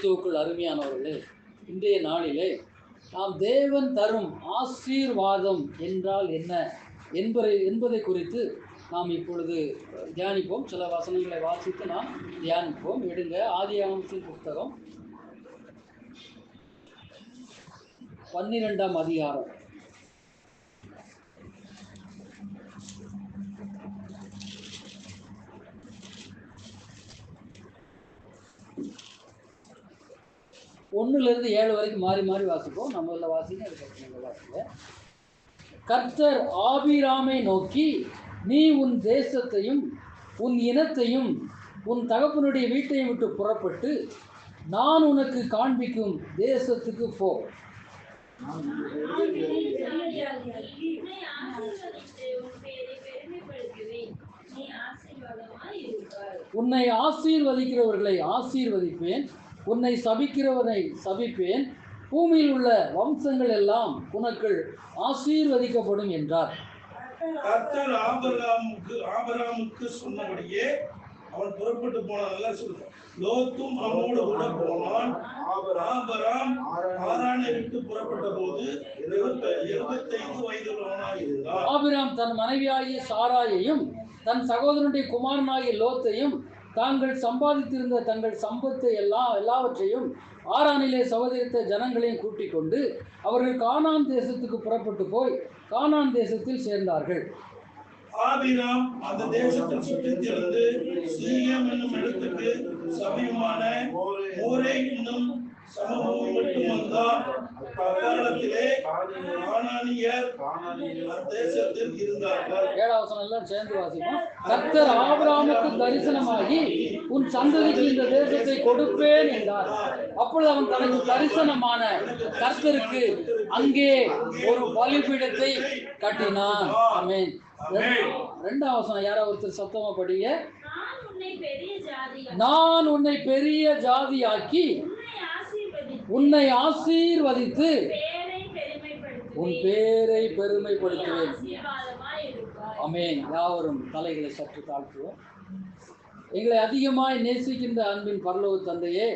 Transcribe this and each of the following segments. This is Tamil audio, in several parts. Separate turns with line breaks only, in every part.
கிறிஸ்துவுக்குள் அருமையானவர்களே, இன்றைய நாளிலே நாம் தேவன் தரும் ஆசீர்வாதம் என்றால் என்ன என்பதை குறித்து நாம் இப்பொழுது தியானிப்போம். சில வசனங்களை வாசித்து நாம் தியானிப்போம். எடுங்க, ஆதியாகமத்தின் புத்தகம் 12ஆம் அதிகாரம். ஒன்றிலிருந்து 7 வரைக்கும் மாறி மாறி வாசிப்போம். நம்ம இதில் வாசிங்க, அதுக்கப்புறம் வாசிங்க. கர்த்தர் ஆபிராமை நோக்கி, நீ உன் தேசத்தையும் உன் இனத்தையும் உன் தகப்பனுடைய வீட்டையும் விட்டு புறப்பட்டு நான் உனக்கு காண்பிக்கும் தேசத்துக்கு போ. உன்னை ஆசீர்வதிக்கிறவர்களை ஆசீர்வதிப்பேன், உன்னை சபிக்கிறவனை சபிப்பேன், பூமியில் உள்ள வம்சங்கள் எல்லாம் உனக்கு ஆசீர்வதிக்கப்படும் என்றார்.
கர்த்தர் ஆபிரகாமுக்கு சொன்னபடியே அவன் புறப்பட்டு போனான். லோத்தும் அவனோடு கூட போனான். ஆபிரகாம் ஆரானை விட்டு புறப்பட்ட போது 75 வயதுள்ளவனாய் இருந்தார்.
ஆபிரகாம் தன் மனைவியாகிய சாராயையும் தன் சகோதரனுடைய குமாரனாகிய லோத்தையும் தாங்கள் சம்பாதித்திருந்த தங்கள் சம்பத்தை எல்லாவற்றையும் ஆரானிலே சகோதரித்த ஜனங்களையும் கூட்டிக் கொண்டு அவர்கள் கானான் தேசத்துக்கு புறப்பட்டு போய் கானான் தேசத்தில் சேர்ந்தார்கள்.
ஆபிரகாம் அந்த தேசத்தில் சுற்றித் திரிந்து சீகேம் என்னும் இடத்துக்கு சமீபமான மோரே என்னும் சமபூமி மட்டும் வந்தார். அக்காலத்திலே கானானியர் தேசத்தில் இருந்தார்கள்.
7ஆம் வசனம் எல்லாம் சேர்ந்து வாசிப்போம். கர்த்தர் ஆபிரகாமுக்கு தரிசனமாகி உன் சந்ததிக்கு இந்த தேசத்தை கொடுப்பேன் என்றார். அப்பொழுது அவன் தனக்கு தரிசனமான கர்த்தருக்கு அங்கே ஒரு பலிபீடத்தை கட்டினான். ஆமென். 2ஆம் வசனம் யாராவது ஒருத்தர் சத்தமா படிங்க. நான் உன்னை பெரிய ஜாதியாக்கி உன்னை ஆசீர்வதித்து உன் பேரை பெருமைப்படுத்துவேன். ஆமென். யாவரும் தலைகளை சற்று தாழ்த்துவோம். எங்களை அதிகமாய் நேசிக்கின்ற அன்பின் பரலோக தந்தையே,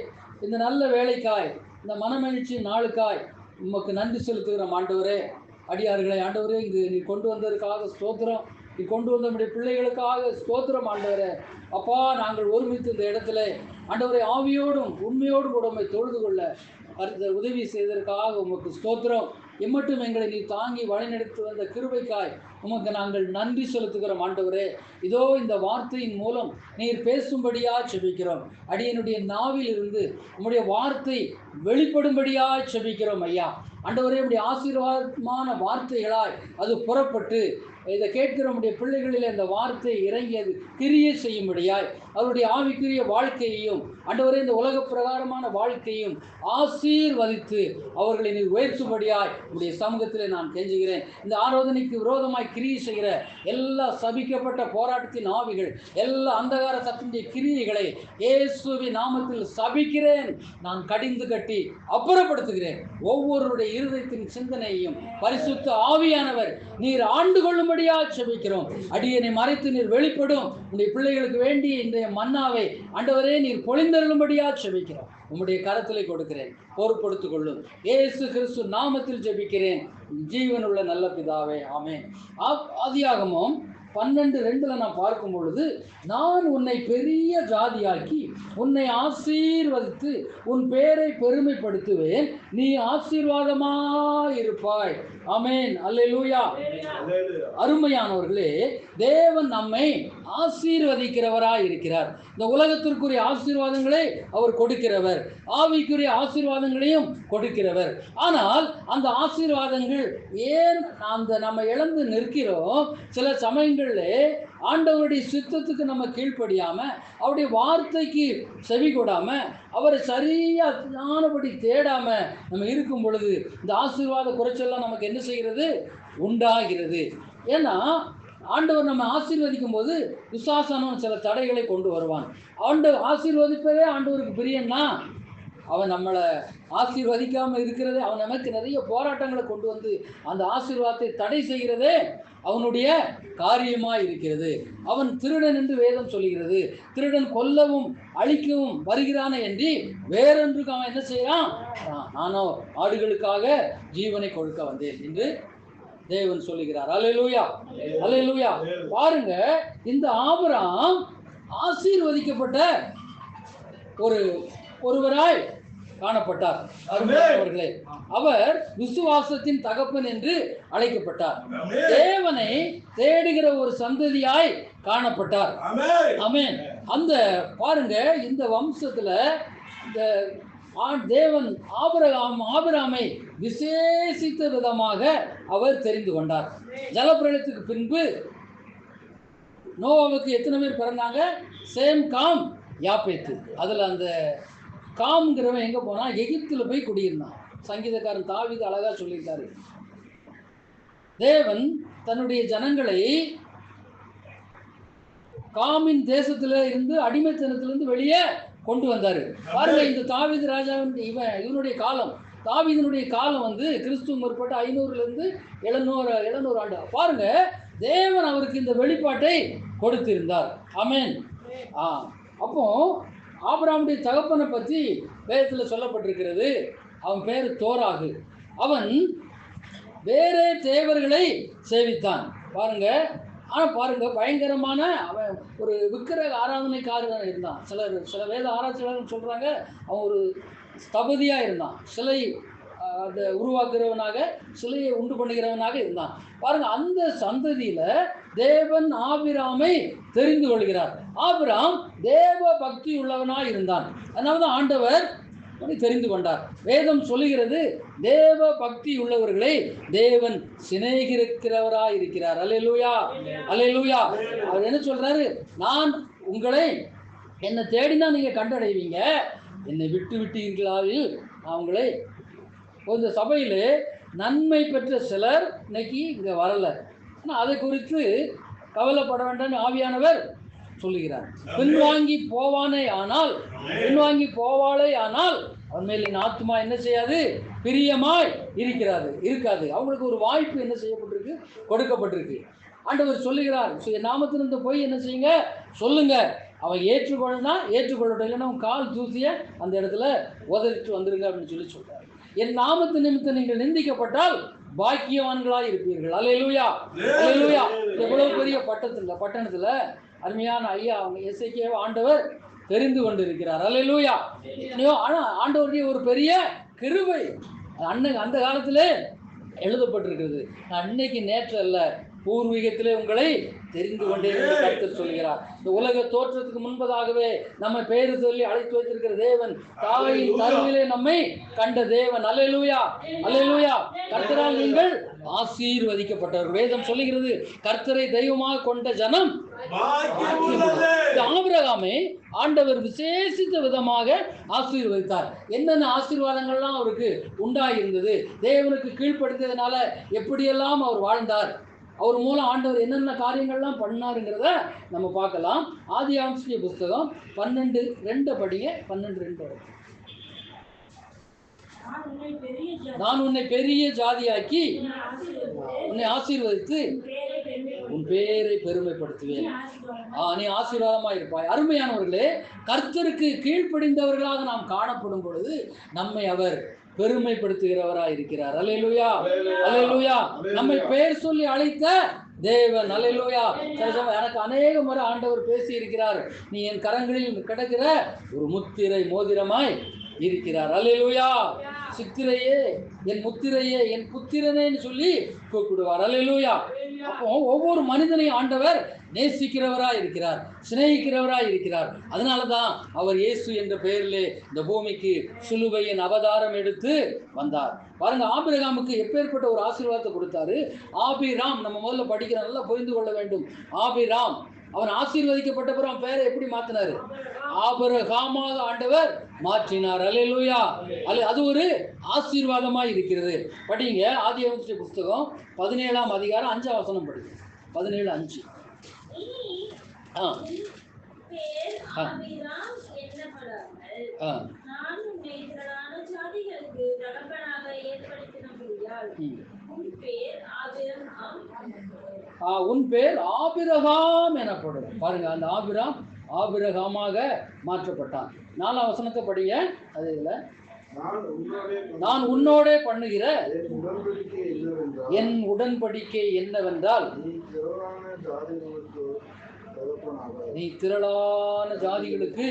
இந்த நல்ல வேலைக்காய், இந்த மனமகிழ்ச்சி நாளுக்காய் உமக்கு நன்றி செலுத்துகிறோம் ஆண்டவரே. அடியார்களை ஆண்டவரே இங்கு நீ கொண்டு வந்ததற்காக ஸ்தோத்திரம். நீ கொண்டு வந்த நம்முடைய பிள்ளைகளுக்காக ஸ்தோத்திரம் ஆண்டவரே. அப்பா, நாங்கள் ஒருமித்து இந்த இடத்துல ஆண்டவரை ஆவியோடும் உண்மையோடும் கூட உம்மை தொழுது கொள்ள உதவி செய்ததற்காக உமக்கு ஸ்தோத்திரம். எம்மட்டும் எங்களை நீ தாங்கி வழிநடத்தி வந்த கிருபைக்காய் உமக்கு நாங்கள் நன்றி செலுத்துகிறோம் ஆண்டவரே. இதோ இந்த வார்த்தையின் மூலம் நீர் பேசும்படியா செபிக்கிறோம். அடியனுடைய நாவில் இருந்து உம்முடைய வார்த்தை வெளிப்படும்படியா செபிக்கிறோம் ஐயா. ஆண்டவரே, உம்முடைய ஆசீர்வாதமான வார்த்தைகளாய் அது புறப்பட்டு இதை கேட்கிற நம்முடைய பிள்ளைகளில் இந்த வார்த்தை இறங்கி அது கிரியை செய்யும்படியாய் அவருடைய ஆவிக்குரிய வாழ்க்கையையும் ஆண்டவரே இந்த உலக பிரகாரமான வாழ்க்கையும் ஆசீர்வதித்து அவர்களை நீர் உயர்த்தும்படியாய் உடைய சமூகத்தில் நான் கெஞ்சுகிறேன். இந்த ஆராதனைக்கு விரோதமாய் கிரியை செய்கிற எல்லா சபிக்கப்பட்ட போராட்டத்தின் ஆவிகள், எல்லா அந்தகார சக்தியுடைய கிரியைகளை இயேசுவின் நாமத்தில் சபிக்கிறேன். நான் கடிந்து கட்டி அப்புறப்படுத்துகிறேன். ஒவ்வொருடைய இருதயத்தின் சிந்தனையையும் பரிசுத்த ஆவியானவர் நீர் ஆண்டு கொள்ளும்படியா செபிக்கிறோம். அடியனை மறைத்து நீர் வெளிப்படும் உடைய பிள்ளைகளுக்கு வேண்டிய இன்றைய மன்னாவை ஆண்டவரே நீர் பொழிந்தருளும்படியா செபிக்கிறோம். உம்முடைய கரத்திலே கொடுக்கிறேன், பொறுப்படுத்திக் கொள்ளும். இயேசு கிறிஸ்து நாமத்தில் ஜெபிக்கிறேன், ஜீவனுள்ள நல்ல பிதாவே, ஆமென். ஆதியாகமம் 12:2 நான் பார்க்கும் பொழுது, நான் உன்னை பெரிய ஜாதியாக்கி உன்னை ஆசீர்வதித்து உன் பேரை பெருமைப்படுத்துவேன், நீ ஆசீர்வாதமாயிருப்பாய். ஆமென். அல்லேலூயா. அருமையானவர்களே, தேவன் நம்மை ஆசீர்வதிக்கிறவராய் இருக்கிறார். இந்த உலகத்திற்குரிய ஆசீர்வாதங்களை அவர் கொடுக்கிறவர், ஆவிக்குரிய ஆசீர்வாதங்களையும் கொடுக்கிறவர். ஆனால் அந்த ஆசீர்வாதங்கள் ஏன் நம்ம இழந்து நிற்கிறோம்? சில சமயங்களில் ஆண்டவருடைய சித்தத்துக்கு நம்ம கீழ்ப்படியாம, அவருடைய வார்த்தைக்கு செவி கொடாம, அவரை சரியானபடி தேடாம நம்ம இருக்கும் பொழுது இந்த ஆசீர்வாத குறைச்செல்லாம் நமக்கு என்ன செய்கிறது? உண்டாகிறது. ஏன்னா ஆண்டவர் நம்ம ஆசீர்வதிக்கும் போது விசுவாசமான சில தடைகளை கொண்டு வருவான். ஆண்டவர் ஆசீர்வதிப்பதே ஆண்டவருக்கு பிரியம்னா அவன் நம்மளை ஆசீர்வதிக்காமல் இருக்கிறதே, அவன் நமக்கு நிறைய போராட்டங்களை கொண்டு வந்து அந்த ஆசீர்வாதத்தை தடை செய்கிறதே அவனுடைய காரியமாக இருக்கிறது. அவன் திருடன் என்று வேதம் சொல்லுகிறது. திருடன் கொல்லவும் அழிக்கவும் வருகிறானே என்று வேறொன்றுக்கு அவன் என்ன செய்யறான்? நானோ ஆடுகளுக்காக ஜீவனை கொடுக்க வந்தேன் என்று தேவன் சொல்லுகிறார். அல்லேலூயா, அல்லேலூயா. பாருங்க, இந்த ஆபிரகாம் ஆசீர்வதிக்கப்பட்ட ஒருவராய் காணப்பட்டார். அவர்களே, அவர் விசுவாசத்தின் தகப்பன் என்று அழைக்கப்பட்டார். தேவனை தேடுகிற ஒரு சந்ததியாய் காணப்பட்டார். ஆமென். அந்த பாருங்க, இந்த வம்சத்துல இந்த தேவன் ஆபிரகாமை விசேஷித்த விதமாக அவர் தெரிந்து கொண்டார். ஜலப்பிரளயத்துக்கு பின்பு நோவாவுக்கு எத்தனை பேர் பிறந்தாங்க? சேம், காம், யாப்பேத்து. அதுல அந்த காம்ங்கிறவன் எங்க போனா? எகிப்துல போய் குடியிருந்தான். சங்கீதக்காரன் தாவீது அழகா சொல்லியிருக்காரு, தேவன் தன்னுடைய ஜனங்களை காமின் தேசத்துல இருந்து, அடிமைத்தனத்திலிருந்து வெளியே கொண்டு வந்தாரு. பாருங்க, இந்த தாவீது ராஜாவின் இவனுடைய காலம், தாவீதினுடைய காலம் வந்து கிறிஸ்துவ முற்பட்ட 500 700 ஆண்டு. பாருங்க, தேவன் அவருக்கு இந்த வெளிப்பாட்டை கொடுத்திருந்தார். ஆமென். அப்போ ஆபிரகாமுடைய தகப்பனை பற்றி வேதத்தில் சொல்லப்பட்டிருக்கிறது. அவன் பேர் தோராகு. அவன் வேறே தேவர்களை சேவித்தான். பாருங்க, ஆனால் பாருங்க, பயங்கரமான அவன் ஒரு விக்கிரக ஆராதனைக்காரன் இருந்தான். சில வேத ஆராய்ச்சியாளர்கள் சொல்றாங்க அவன் ஒரு ஸ்தபதியா இருந்தான். சிலை அதை உருவாக்குறவனாக, சிலையை உண்டு பண்ணுகிறவனாக இருந்தான். பாருங்க, அந்த சந்ததியில தேவன் ஆபிராமை தெரிந்து கொள்கிறார். ஆபிராம் தேவ பக்தி உள்ளவனாய் இருந்தான். அதனால்தான் ஆண்டவர் தெரிந்து கொண்டார். வேதம் சொல்லுகிறது, தேவ பக்தி உள்ளவர்களை தேவன் சிநேகிக்கிறவராய் இருக்கிறார். அல்லேலூயா, அல்லேலூயா. அவர் என்ன சொல்றாரு? நான் உங்களை என்னை தேடினா நீங்க கண்டடைவீங்க, என்னை விட்டு விட்டீர்களாவில் நான் உங்களை. இந்த சபையில் நன்மை பெற்ற சிலர் இன்னைக்கு இங்கே வரல. ஆனால் அதை குறித்து கவலைப்பட வேண்டாம்னு ஆவியானவர் சொல்லுகிறார். பின்வாங்கி போவானே ஆனால், பின்வாங்கி போவாளே ஆனால் அவன் மேல் என் ஆத்மா என்ன செய்யாது? பிரியமாய் இருக்காது. அவங்களுக்கு ஒரு வாய்ப்பு என்ன செய்யப்பட்டிருக்கு? கொடுக்கப்பட்டிருக்கு. ஆண்டவர் சொல்லுகிறார், என் நாமத்திலிருந்து போய் என்ன செய்யுங்க? சொல்லுங்க. அவன் ஏற்றுக்கொள்ளட்டும், இல்லைன்னா அவன் கால் தூசிய அந்த இடத்துல உதறிட்டு வந்துருங்க அப்படின்னு சொல்றாரு. என் நாமத்து நிமித்தம் நீங்கள் நிந்திக்கப்பட்டால் பாக்கியவான்களாய் இருப்பீர்கள். அல்லேலூயா, அல்லேலூயா. எவ்வளவு பெரிய பட்டணத்துல அருமையான ஐயா அவங்க எசேக்கியாவை ஆண்டவர் தெரிந்து கொண்டிருக்கிறார். அல்லேலூயா. ஆனா ஆண்டவருடைய ஒரு பெரிய கிருபை அந்த காலத்திலே எழுதப்பட்டிருக்கிறது. நான் இன்னைக்கு நேற்று அல்ல, பூர்வீகத்திலே உங்களை தெரிந்து கொண்டேன் என்று கர்த்தர் சொல்கிறார். இந்த உலக தோற்றத்துக்கு முன்பதாகவே நம்மை பெயர் சொல்லி அழைத்து வைத்திருக்கிற தேவன், தாயின் கருவிலே நம்மை கண்ட தேவன். அல்லேலூயா, அல்லேலூயா. கர்த்தரால் நீங்கள் ஆசீர்வதிக்கப்பட்டவர். வேதம் சொல்லுகிறது, கர்த்தரை தெய்வமாக கொண்ட ஜனம். ஆபிரகாமை ஆண்டவர் விசேஷித்த விதமாக ஆசீர்வதித்தார். என்னென்ன ஆசீர்வாதங்கள்லாம் அவருக்கு உண்டாயிருந்தது, தேவனுக்கு கீழ்ப்படுத்தியதுனால எப்படியெல்லாம் அவர் வாழ்ந்தார், அவர் மூலம் ஆண்டவர் என்னென்ன காரியங்கள்லாம் பண்ணாருங்கிறத நம்ம பார்க்கலாம். ஆதியாகம புஸ்தகம் 12:2 படிங்க. 12:2. நான் உன்னை பெரிய ஜாதியாக்கி உன்னை ஆசீர்வதித்து உன் பேரை பெருமைப்படுத்துவேன். நீ ஆசீர்வாதமா இருப்பாய். அருமையானவர்களே, கர்த்தருக்கு கீழ்ப்படிந்தவர்களாக நாம் காணப்படும் பொழுது நம்மை அவர் பெருமைப்படுத்துகிறவராய் இருக்கிறார். அல்லேலூயா, அல்லேலூயா. நம்மை பெயர் சொல்லி அழைத்த தேவன். அல்லேலூயா. எனக்கு அநேக முறை ஆண்டவர் பேசி இருக்கிறார், நீ என் கரங்களில் கிடக்கிற ஒரு முத்திரை மோதிரமாய் இருக்கிறார். அல்லேலூயா. சித்திரையே, என் முத்திரையே, என் புத்திரனேன்னு சொல்லி கூப்பிடுவார். அல்லேலூயா. அப்போ ஒவ்வொரு மனிதனையும் ஆண்டவர் நேசிக்கிறவராய் இருக்கிறார், சிநேகிக்கிறவராய் இருக்கிறார். அதனாலதான் அவர் இயேசு என்ற பெயரிலே இந்த பூமிக்கு சிலுவையின் அவதாரம் எடுத்து வந்தார். பாருங்க, ஆபிரகாமுக்கு எப்பேற்பட்ட ஒரு ஆசீர்வாதத்தை கொடுத்தாரு. ஆபிராம், நம்ம முதல்ல படிக்கிற, நல்லா புரிந்து கொள்ள வேண்டும். ஆபிராம், அவன் ஆசீர்வதிக்கப்பட்ட பிறகு அவன் பெயரை எப்படி மாத்தினாரு? ஆபிரகாமாக ஆண்டவர் மாற்றினார். அல்லேலூயா. அது ஒரு ஆசீர்வாதமாய் இருக்கிறது. படிங்க, ஆதியாகம புஸ்தகம் 17ஆம் அதிகாரம் 5ஆம் வசனம் படிங்க. 17:5. உன் பேர் ஆபிரகாம் எனப்படும். பாருங்க, அந்த ஆபிராம் ஆபிரகாமாக மாற்றப்பட்டான். 4ஆம் வசனத்தை படிங்க. அது இதுல நான் உன்னோடே பண்ணுகிற என் உடன்படிக்கை என்னவென்றால் நீ திரளான ஜாதிகளுக்கு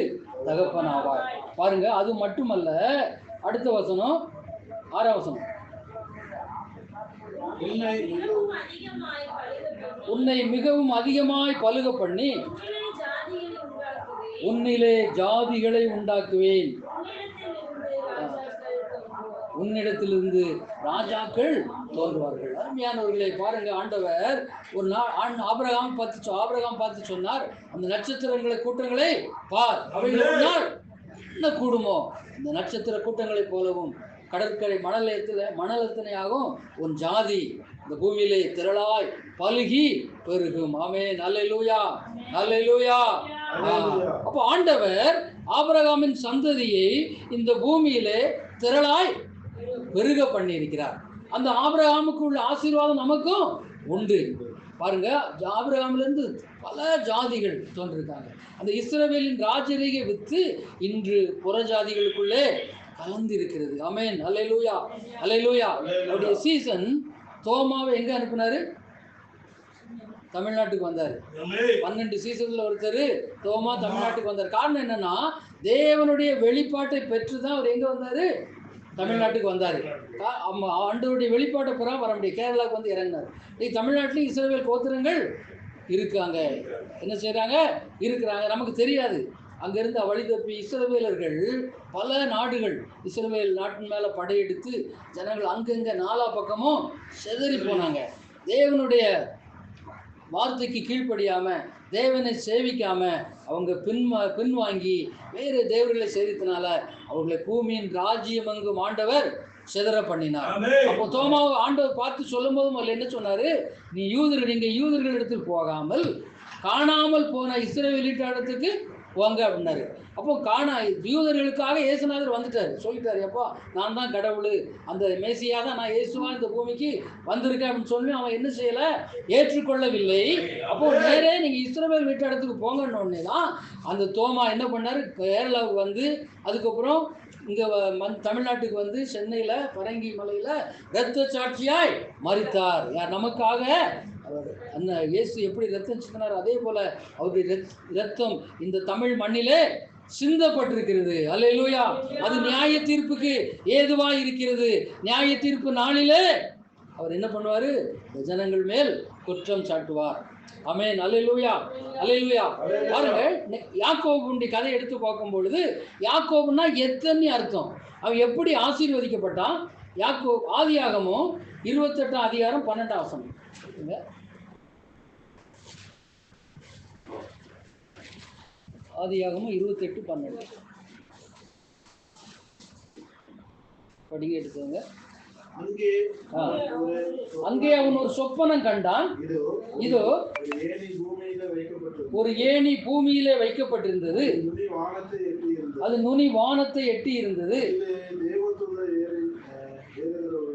தகப்பனாவாய். பாருங்க, அது மட்டுமல்ல, அடுத்த வசனம் 6ஆம் வசனம், உன்னை மிகவும் அதிகமாய் பலுக பண்ணி உன்னிலே ஜாதிகளை உண்டாக்குவேன், உன்னிடத்திலிருந்து ராஜாக்கள் தோன்றுவார்கள். அருமையானவர்களை பாருங்க, ஆண்டவர் ஒரு நாள் ஆபிரகாம் பார்த்து சொன்னார், அந்த நட்சத்திரங்களை கூட்டங்களை பார், அவைகள் என்ன கூடுமோ இந்த நட்சத்திர கூட்டங்களை போலவும் கடற்கரை மணலத்தனையாகும் உன் ஜாதி இந்த பூமியிலே திரளாய் பலுகி பெருகும். ஆமென், அல்லேலூயா, அல்லேலூயா. அப்போ ஆண்டவர் ஆபிரகாமின் சந்ததியை இந்த பூமியிலே திரளாய் பெருக பண்ணியிருக்கிறார். அந்த ஆபிரகாமுக்கு உள்ள ஆசீர்வாதம் நமக்கும் உண்டு. பாருங்க, ஆபிரகாமிலிருந்து பல ஜாதிகள் தோன்றிருக்காங்க. அந்த இஸ்ரவேலின் ராஜரீக வித்து இன்று புற ஜாதிகளுக்குள்ளே கலந்திருக்கிறது. ஆமென், அல்லேலூயா, அல்லேலூயா. அவருடைய சீசன் தோமாவை எங்க அனுப்பினாரு? தமிழ்நாட்டுக்கு வந்தாரு. 12 சீசன்ல ஒருத்தர் தோமா தமிழ்நாட்டுக்கு வந்தார். காரணம் என்னன்னா, தேவனுடைய வெளிப்பாட்டை பெற்றுதான் அவர் எங்க வந்தாரு? தமிழ்நாட்டுக்கு வந்தாரு. ஆண்டவருடைய வெளிப்பாட்டை பெற வர முடியும். கேரளாவுக்கு வந்து இறங்கினார். இன்னைக்கு தமிழ்நாட்டிலும் இஸ்ரவேல் கோத்திரங்கள் இருக்காங்க. என்ன செய்யறாங்க? இருக்கிறாங்க. நமக்கு தெரியாது. அங்கிருந்து வழி தப்பி இஸ்ரவேலர்கள் பல நாடுகள் இஸ்ரவேல் நாட்டின் மேல படையெடுத்து ஜனங்கள் அங்கங்க 4 பக்கமும் செதறி போனாங்க. தேவனுடைய வார்த்தைக்கு கீழ்ப்படியாம, தேவனை சேவிக்காம அவங்க பின்வாங்கி வேறு தேவர்களை சேவித்தனால அவர்களை பூமியின் ராஜ்யம் அங்கும் ஆண்டவர் செதற பண்ணினார். அப்போ தோமாவை ஆண்டவர் பார்த்து சொல்லும் போதும் அதில் என்ன சொன்னாரு? நீங்க யூதர்கள் இடத்துக்கு போகாமல் காணாமல் போன இஸ்ரவேல் வீட்டாளத்துக்கு போங்க அப்படின்னாரு. அப்போ யூதர்களுக்காக இயேசுநாதர் வந்துட்டார், சொல்லிட்டாரு, எப்பா நான் தான் கடவுள், அந்த மேசியா தான், நான் இயேசுவா இந்த பூமிக்கு வந்திருக்கேன் அப்படின்னு சொல்லி அவன் என்ன செய்யல? ஏற்றுக்கொள்ளவில்லை. அப்போ நேரே நீங்க இஸ்ரவேல் வீட்டு இடத்துக்கு போங்கன்னு உடனே தான் அந்த தோமா என்ன பண்ணாரு? கேரளாவுக்கு வந்து அதுக்கப்புறம் இங்க தமிழ்நாட்டுக்கு வந்து சென்னையில பரங்கி மலையில இரத்த சாட்சியாய் மரித்தார். யார்? நமக்காக. அவர் அந்த இயேசு எப்படி ரத்தம் சிந்தினார், அதே போல அவருடைய ரத்தம் இந்த தமிழ் மண்ணிலே சிந்தப்பட்டிருக்கிறது. அல்லேலூயா. அது நியாய தீர்ப்புக்கு ஏதுவாய் இருக்கிறது. நியாய தீர்ப்பு நாளிலே அவர் என்ன பண்ணுவாரு? ஜனங்கள் மேல் குற்றம் சாட்டுவார். ஆமென், அல்லேலூயா, அல்லேலூயா. பாருங்க, யாக்கோபுடைய கதை எடுத்து பார்க்கும் பொழுது யாக்கோபுன்னா எத்தனை அர்த்தம், அவன் எப்படி ஆசீர்வதிக்கப்பட்டான். யாக்கோபு ஆதியாகமும் 28ஆம் அதிகாரம் 12ஆம் வசனம். ஆதியாகமும் 28:12 படிங்க, எடுத்துங்க. அங்கே அவன் ஒரு சொப்பனம் கண்டான். இதோ ஒரு ஏணி பூமியிலே வைக்கப்பட்டிருந்தது. அது நுனி வானத்தை எட்டி இருந்தது.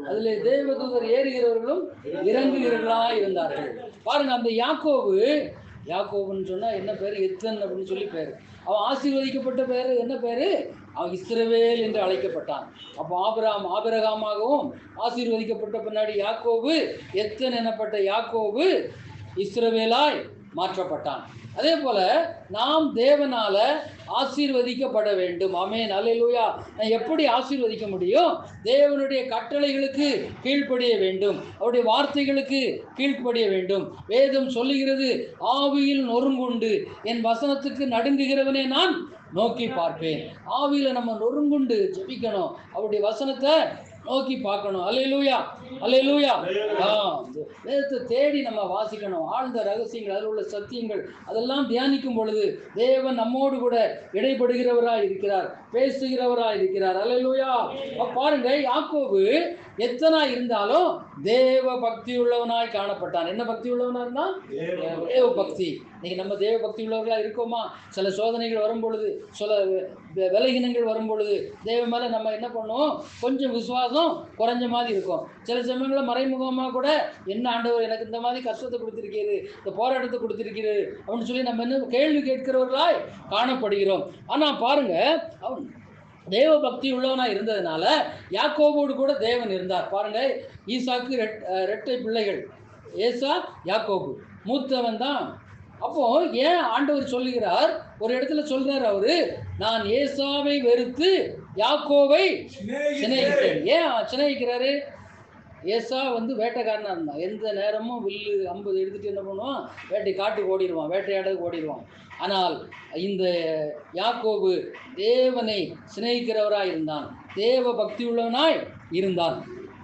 அதிலே தேவதூதர் ஏறுகிறவர்களும் இறங்குகிறவர்களாக இருந்தார்கள். பாருங்க, அந்த யாக்கோபுன்னு சொன்னா என்ன பேரு? எத்தன் அப்படின்னு சொல்லி பேரு. அவன் ஆசீர்வதிக்கப்பட்ட பேரு என்ன பேரு? அவன் இஸ்ரவேல் என்று அழைக்கப்பட்டான். அப்போ ஆபிரகாமாகவும் ஆசீர்வதிக்கப்பட்ட பின்னாடி யாக்கோபு, எத்தன் எனப்பட்ட யாக்கோபு இஸ்ரவேலாய் மாற்றப்பட்டான். அதே போல நாம் தேவனால ஆசீர்வதிக்கப்பட வேண்டும். ஆமென், அல்லேலூயா. நான் எப்படி ஆசீர்வதிக்க முடியும்? தேவனுடைய கட்டளைகளுக்கு கீழ்ப்படிய வேண்டும், அவருடைய வார்த்தைகளுக்கு கீழ்ப்படிய வேண்டும். வேதம் சொல்லுகிறது, ஆவியில் நொறுங்குண்டு என் வசனத்துக்கு நடுங்குகிறவனே நான் நோக்கி பார்ப்பேன். ஆவியில நம்ம நொறுங்குண்டு ஜெபிக்கணும், அவருடைய வசனத்தை நோக்கி பார்க்கணும். அல்லேலூயா, அல்லேலூயா. வேதத்தை தேடி நம்ம வாசிக்கணும். ஆழ்ந்த ரகசியங்கள், அதில் உள்ள சத்தியங்கள் அதெல்லாம் தியானிக்கும் பொழுது தேவன் நம்மோடு கூட இடைப்படுகிறவராய் இருக்கிறார், பேசுகிறவராய் இருக்கிறார். அல்லேலூயா. பாருங்க, யாக்கோபு எத்தனா இருந்தாலும் தேவ பக்தி உள்ளவனாய் காணப்பட்டான். என்ன பக்தி உள்ளவனா இருந்தா? தேவ பக்தி. இன்னைக்கு நம்ம தேவ பக்தி உள்ளவர்களா இருக்கோமா? சில சோதனைகள் வரும் பொழுது, சில விலகினங்கள் வரும் பொழுது தேவ மேல நம்ம என்ன பண்ணுவோம்? கொஞ்சம் விசுவாசம் ஆசீர்வாதம் குறைஞ்ச மாதிரி இருக்கும். சில சமயங்களில் மறைமுகமாக கூட என்ன ஆண்டவர் எனக்கு இந்த மாதிரி கஷ்டத்தை கொடுத்துருக்கிறது, இந்த போராட்டத்தை கொடுத்துருக்கிறது அப்படின்னு சொல்லி நம்ம என்ன கேள்வி கேட்கிறவர்களாய் காணப்படுகிறோம். ஆனால் பாருங்க, அவன் தேவ பக்தி உள்ளவனா இருந்ததுனால யாக்கோபோடு கூட தேவன் இருந்தார். பாருங்க, ஈசாக்கு ரெட்டை பிள்ளைகள், ஏசா யாக்கோபு, மூத்தவன் தான். அப்போ ஏன் ஆண்டவர் சொல்லுகிறார், ஒரு இடத்துல சொல்றாரு அவரு, நான் ஏசாவை வெறுத்து யாக்கோவை சிநேகித்தேன். ஏன் சிநேகிக்கிறாரு? ஏசா வேட்டைக்காரனா இருந்தான். எந்த நேரமும் வில்லு 50 எடுத்துட்டு என்ன பண்ணுவான், காட்டுக்கு ஓடிடுவான், வேட்டையாடக்கு ஓடிடுவான். ஆனால் இந்த யாக்கோபு தேவனை சிநேகிக்கிறவராய் இருந்தான், தேவ பக்தி உள்ளவனாய் இருந்தான்.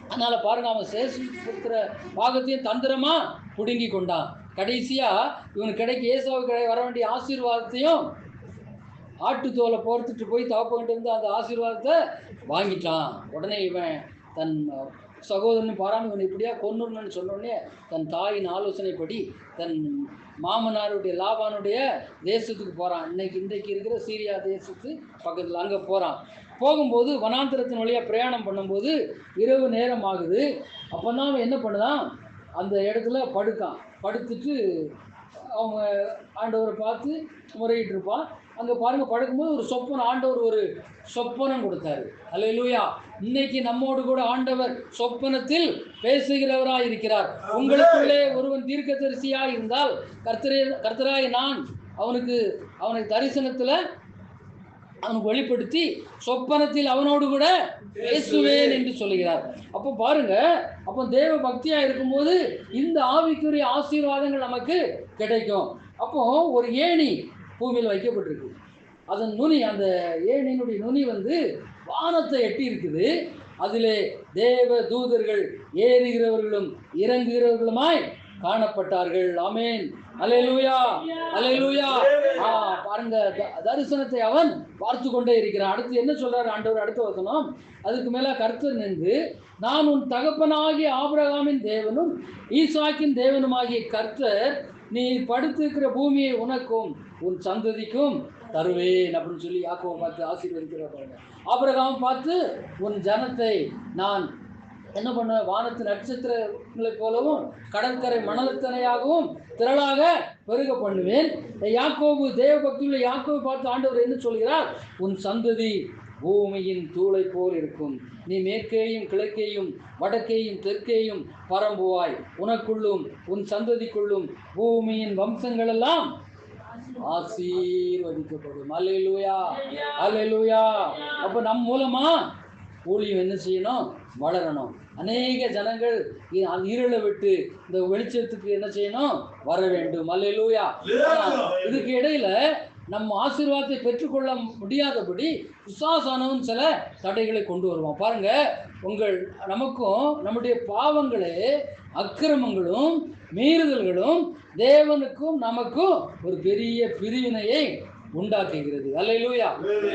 அதனால பாருங்க, அவன் சேஷிப்புத்திர பாகத்தையும் தந்திரமா புடுங்கி கொண்டான். கடைசியா இவனுக்கு ஏசாவுக்கு வர வேண்டிய ஆசீர்வாதத்தையும் ஆட்டுத்தோலை போர்த்துட்டு போய் தவப்பகிட்டு இருந்து அந்த ஆசீர்வாதத்தை வாங்கிட்டான். உடனே இவன் தன் சகோதரன் பாராம இவன் இப்படியா கொன்னுடணும்னு சொன்னோடனே தன் தாயின் ஆலோசனைப்படி தன் மாமனாருடைய லாபானுடைய தேசத்துக்கு போகிறான். இன்றைக்கு இருக்கிற சீரியா தேசத்து பக்கத்தில் அங்கே போகிறான். போகும்போது வனாந்திரத்தின் வழியாக பிரயாணம் பண்ணும்போது இரவு நேரம் ஆகுது. அப்போ தான் அவன் என்ன பண்ணுதான், அந்த இடத்துல படுத்துட்டு அவங்க ஆண்டவரை பார்த்து முறையிட்டு இருப்பான். அங்கே பாருங்க, படுக்கும்போது ஒரு சொப்பனம், ஆண்டவர் ஒரு சொப்பனம் கொடுத்தாரு. அல்லேலூயா. இன்னைக்கு நம்மோடு கூட ஆண்டவர் சொப்பனத்தில் பேசுகிறவராய் இருக்கிறார். உங்களுக்குள்ளே ஒருவன் தீர்க்கதரிசியாய் இருந்தால் கர்த்தராய் நான் அவனுக்கு தரிசனத்தில் அவனுக்கு வெளிப்படுத்தி சொப்பனத்தில் அவனோடு கூட பேசுவேன் என்று சொல்லுகிறார். அப்போ பாருங்க, அப்போ தேவ பக்தியா இருக்கும்போது இந்த ஆவிக்குரிய ஆசீர்வாதங்கள் நமக்கு கிடைக்கும். அப்போ ஒரு ஏணி பூமியில் வைக்கப்பட்டிருக்கு. அதன் நுனி, அந்த ஏணியினுடைய நுனி வானத்தை எட்டி இருக்குது. அதிலே தேவ தூதர்கள் ஏறுகிறவர்களும் இறங்குகிறவர்களுமாய் காணப்பட்டார்கள். ஆமென், அல்லேலூயா, அல்லேலூயா. பாருங்க, தரிசனத்தை அவன் பார்த்து கொண்டே இருக்கிறான். அடுத்து என்ன சொல்றாரு ஆண்டவர், அடுத்த வசனம், அதுக்கு மேல கர்த்தர் நின்று, நான் உன் தகப்பனாகிய ஆபிரகாமின் தேவனும் ஈசாக்கின் தேவனுமாகிய கர்த்தர், நீ படுத்திருக்கிற பூமியை உனக்கும் உன் சந்ததிக்கும் தருவேன் அப்படின்னு சொல்லி யாக்கோவை பார்த்து ஆசீர்வதிக்கிறார். பாருங்க, ஆபிரகாம் பார்த்து உன் ஜனத்தை நான் என்ன பண்ணுவேன், வானத்து நட்சத்திரங்களைப் போலவும் கடற்கரை மணலத்தனையாகவும் திரளாக பெருக பண்ணுவேன். யாக்கோபு, தேவ பக்தியுள்ள யாக்கோவை பார்த்து ஆண்டவர் என்ன சொல்கிறார், உன் சந்ததி பூமியின் தூளை போல் இருக்கும். நீ மேற்கேயும் கிழக்கேயும் வடக்கேயும் தெற்கேயும் பரம்புவாய். உனக்குள்ளும் உன் சந்ததிக்குள்ளும் பூமியின் வம்சங்கள் எல்லாம் ஆசீர்வதிக்கப்படும். அல்லேலூயா, அல்லேலூயா. அப்போ நம் மூலமா ஊழியம் என்ன செய்யணும், வளரணும். அநேக ஜனங்கள் இருளை விட்டு இந்த வெளிச்சத்துக்கு என்ன செய்யணும், வர வேண்டும். அல்லேலூயா. இதுக்கு இடையில நம்ம ஆசீர்வாதத்தை பெற்றுக்கொள்ள முடியாதபடி பிசாசானவன் சில தடைகளை கொண்டு வருவான். பாருங்க, நமக்கும் நம்முடைய பாவங்களே, அக்கிரமங்களும் மீறுதல்களும் தேவனுக்கும் நமக்கும் ஒரு பெரிய பிரிவினையை உண்டாக்குகிறது. அல்லேலூயா,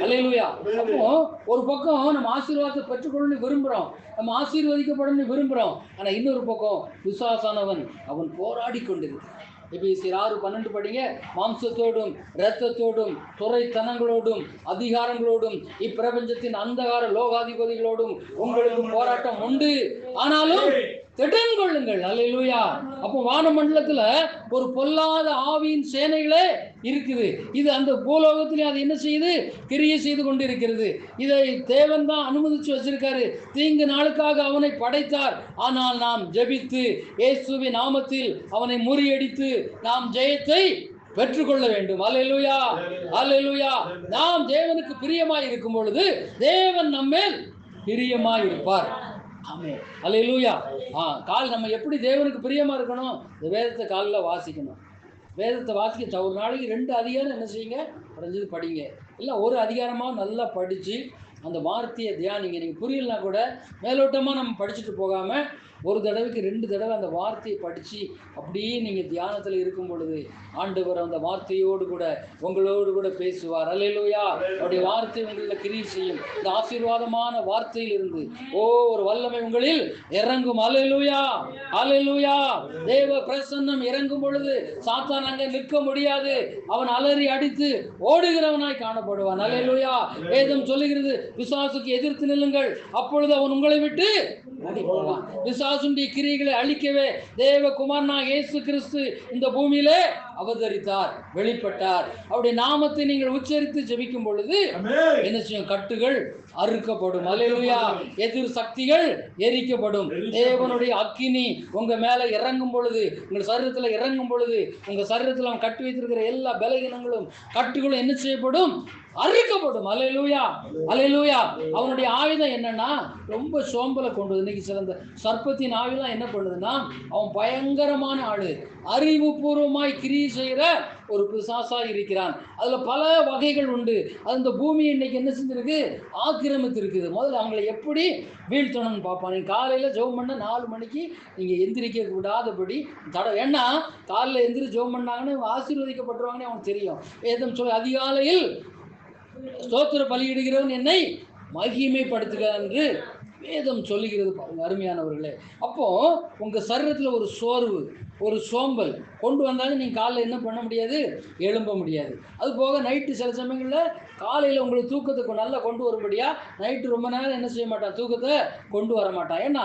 அல்லேலூயா. அப்போ ஒரு பக்கம் நம்ம ஆசீர்வாதத்தை பெற்றுக்கொள்ளணும்னு விரும்புகிறோம், நம்ம ஆசீர்வதிக்கப்படணும்னு விரும்புகிறோம். ஆனால் இன்னொரு பக்கம் பிசாசானவன் அவன் போராடி கொண்டிருக்கிறான். எபேசியர் 6:12 படிங்க. மாம்சத்தோடும் இரத்தத்தோடும் துறைத்தனங்களோடும் அதிகாரங்களோடும் இப்பிரபஞ்சத்தின் அந்தகார லோகாதிபதிகளோடும் உங்களுக்கு போராட்டம் உண்டு, ஆனாலும் திடன் கொள்ளுங்கள். அல்லேலூயா. அப்போ வானமண்டலத்துல ஒரு பொல்லாத ஆவியின் சேனைகளே இருக்குது. இது அந்த பூலோகத்திலே அது என்ன செய்யுது, கிரியை செய்து கொண்டிருக்கிறது. இதை தேவன் தான் அனுமதிச்சு வச்சிருக்காரு. தீங்கு நாளுக்காக அவனை படைத்தார். ஆனால் நாம் ஜெபித்து இயேசுவின் நாமத்தில் அவனை முறியடித்து நாம் ஜெயத்தை பெற்றுக்கொள்ள வேண்டும். அல்லேலூயா, அல்லேலூயா. நாம் தேவனுக்கு பிரியமாய் இருக்கும் பொழுது தேவன் நம்மேல் பிரியமாய் இருப்பார். ஆமென், அல்லேலூயா. நம்ம எப்படி தேவனுக்கு பிரியமா இருக்கணும், இந்த வேதத்தை காலில் வாசிக்கணும். வேதத்தை வாசிக்க ஒரு நாளைக்கு 2 அதிகாரம் என்ன செய்யுங்க, குறைஞ்சது படிங்க. இல்லை ஒரு அதிகாரமாக நல்லா படித்து அந்த வார்த்தையை தியானிங்க. நீங்கள் புரியலனா கூட மேலோட்டமாக நம்ம படிச்சுட்டு போகாமல் ஒரு தடவைக்கு 2 தடவை அந்த வார்த்தையை படித்து அப்படியே நீங்கள் தியானத்தில் இருக்கும் பொழுது ஆண்டவர் அந்த வார்த்தையோடு கூட உங்களோடு கூட பேசுவார். அல்லேலூயா. அவருடைய வார்த்தை உங்களில் கிரியை செய்யும். இந்த ஆசீர்வாதமான வார்த்தையில் இருந்து ஒரு வல்லமை உங்களில் இறங்கும். அல்லேலூயா, அல்லேலூயா. தேவ பிரசன்னம் இறங்கும் பொழுது சாத்தான் அங்கே நிற்க முடியாது. அவன் அலறி அடித்து ஓடுகிறவனாய் காணப்படுவான். அல்லேலூயா. வேதம் சொல்லுகிறது, பிசாசுக்கு எதிர்த்து நில்லுங்கள், அப்பொழுது அவன் உங்களை விட்டு ஓடி போவான். பிசாசுடைய கிரியைகளை அழிக்கவே தேவகுமாரனாகிய இயேசு கிறிஸ்து இந்த பூமியிலே அவதரித்தார், வெளிப்பட்டார். அவருடைய நாமத்தை நீங்கள் உச்சரித்து ஜெபிக்கும் பொழுது என்ன செய்யும்? கட்டுகள் அறுக்கப்படும். அல்லேலூயா. எதிர் சக்திகள் எரிக்கப்படும். தேவனுடைய அக்கினி உங்க மேல இறங்கும் பொழுது, உங்க சரீரத்தில் இறங்கும் பொழுது, உங்க சரீரத்தில் அவன் கட்டி வைத்திருக்கிற எல்லா பலகீனங்களும் கட்டுகளும் என்ன செய்யப்படும்? அறுக்கப்படும். அல்லேலூயா, அல்லேலூயா. அவனுடைய ஆயுதம் என்னன்னா, ரொம்ப சோம்பலை கொண்டு இன்னைக்கு சில சர்ப்பத்தின் ஆயுதம் என்ன பண்ணுதுன்னா, அவன் பயங்கரமான ஆளு, அறிவுபூர்வமாய் கிரியை செய்கிற ஒரு பிசாசா இருக்கிறான். அதுல பல வகைகள் உண்டு. அது இந்த பூமியை இன்னைக்கு என்ன செஞ்சிருக்கு? ஆக்கிரமித்து இருக்குது. முதல்ல அவங்களை எப்படி வீழ்த்தணும்னு பார்ப்பான். நீங்க காலையில ஜெபம் பண்ண 4 மணிக்கு நீங்க எந்திரிக்க விடாதபடி ஏன்னா காலையில் எந்திரி ஜெபம் பண்ணாங்கன்னு ஆசீர்வதிக்கப்பட்டுருவாங்கன்னு அவனுக்கு தெரியும். வேதம் சொல்லி அதிகாலையில் ஸ்தோத்திர பலியிடுகிறவன் என்னை மகிமைப்படுத்துகிறார் என்று வேதம் சொல்லுகிறது. பாருங்க அருமையானவர்களே. அப்போ உங்க சரீரத்தில் ஒரு சோர்வு, ஒரு சோம்பல் கொண்டு வந்தாலும் நீங்கள் காலையில் என்ன பண்ண முடியாது? எழும்ப முடியாது. அது போக நைட்டு சில சமயங்களில் காலையில் உங்களுக்கு தூக்கத்தை நல்லா கொண்டு வரும்படியாக நைட்டு ரொம்ப நேரம் என்ன செய்ய மாட்டான்? தூக்கத்தை கொண்டு வர மாட்டான். ஏன்னா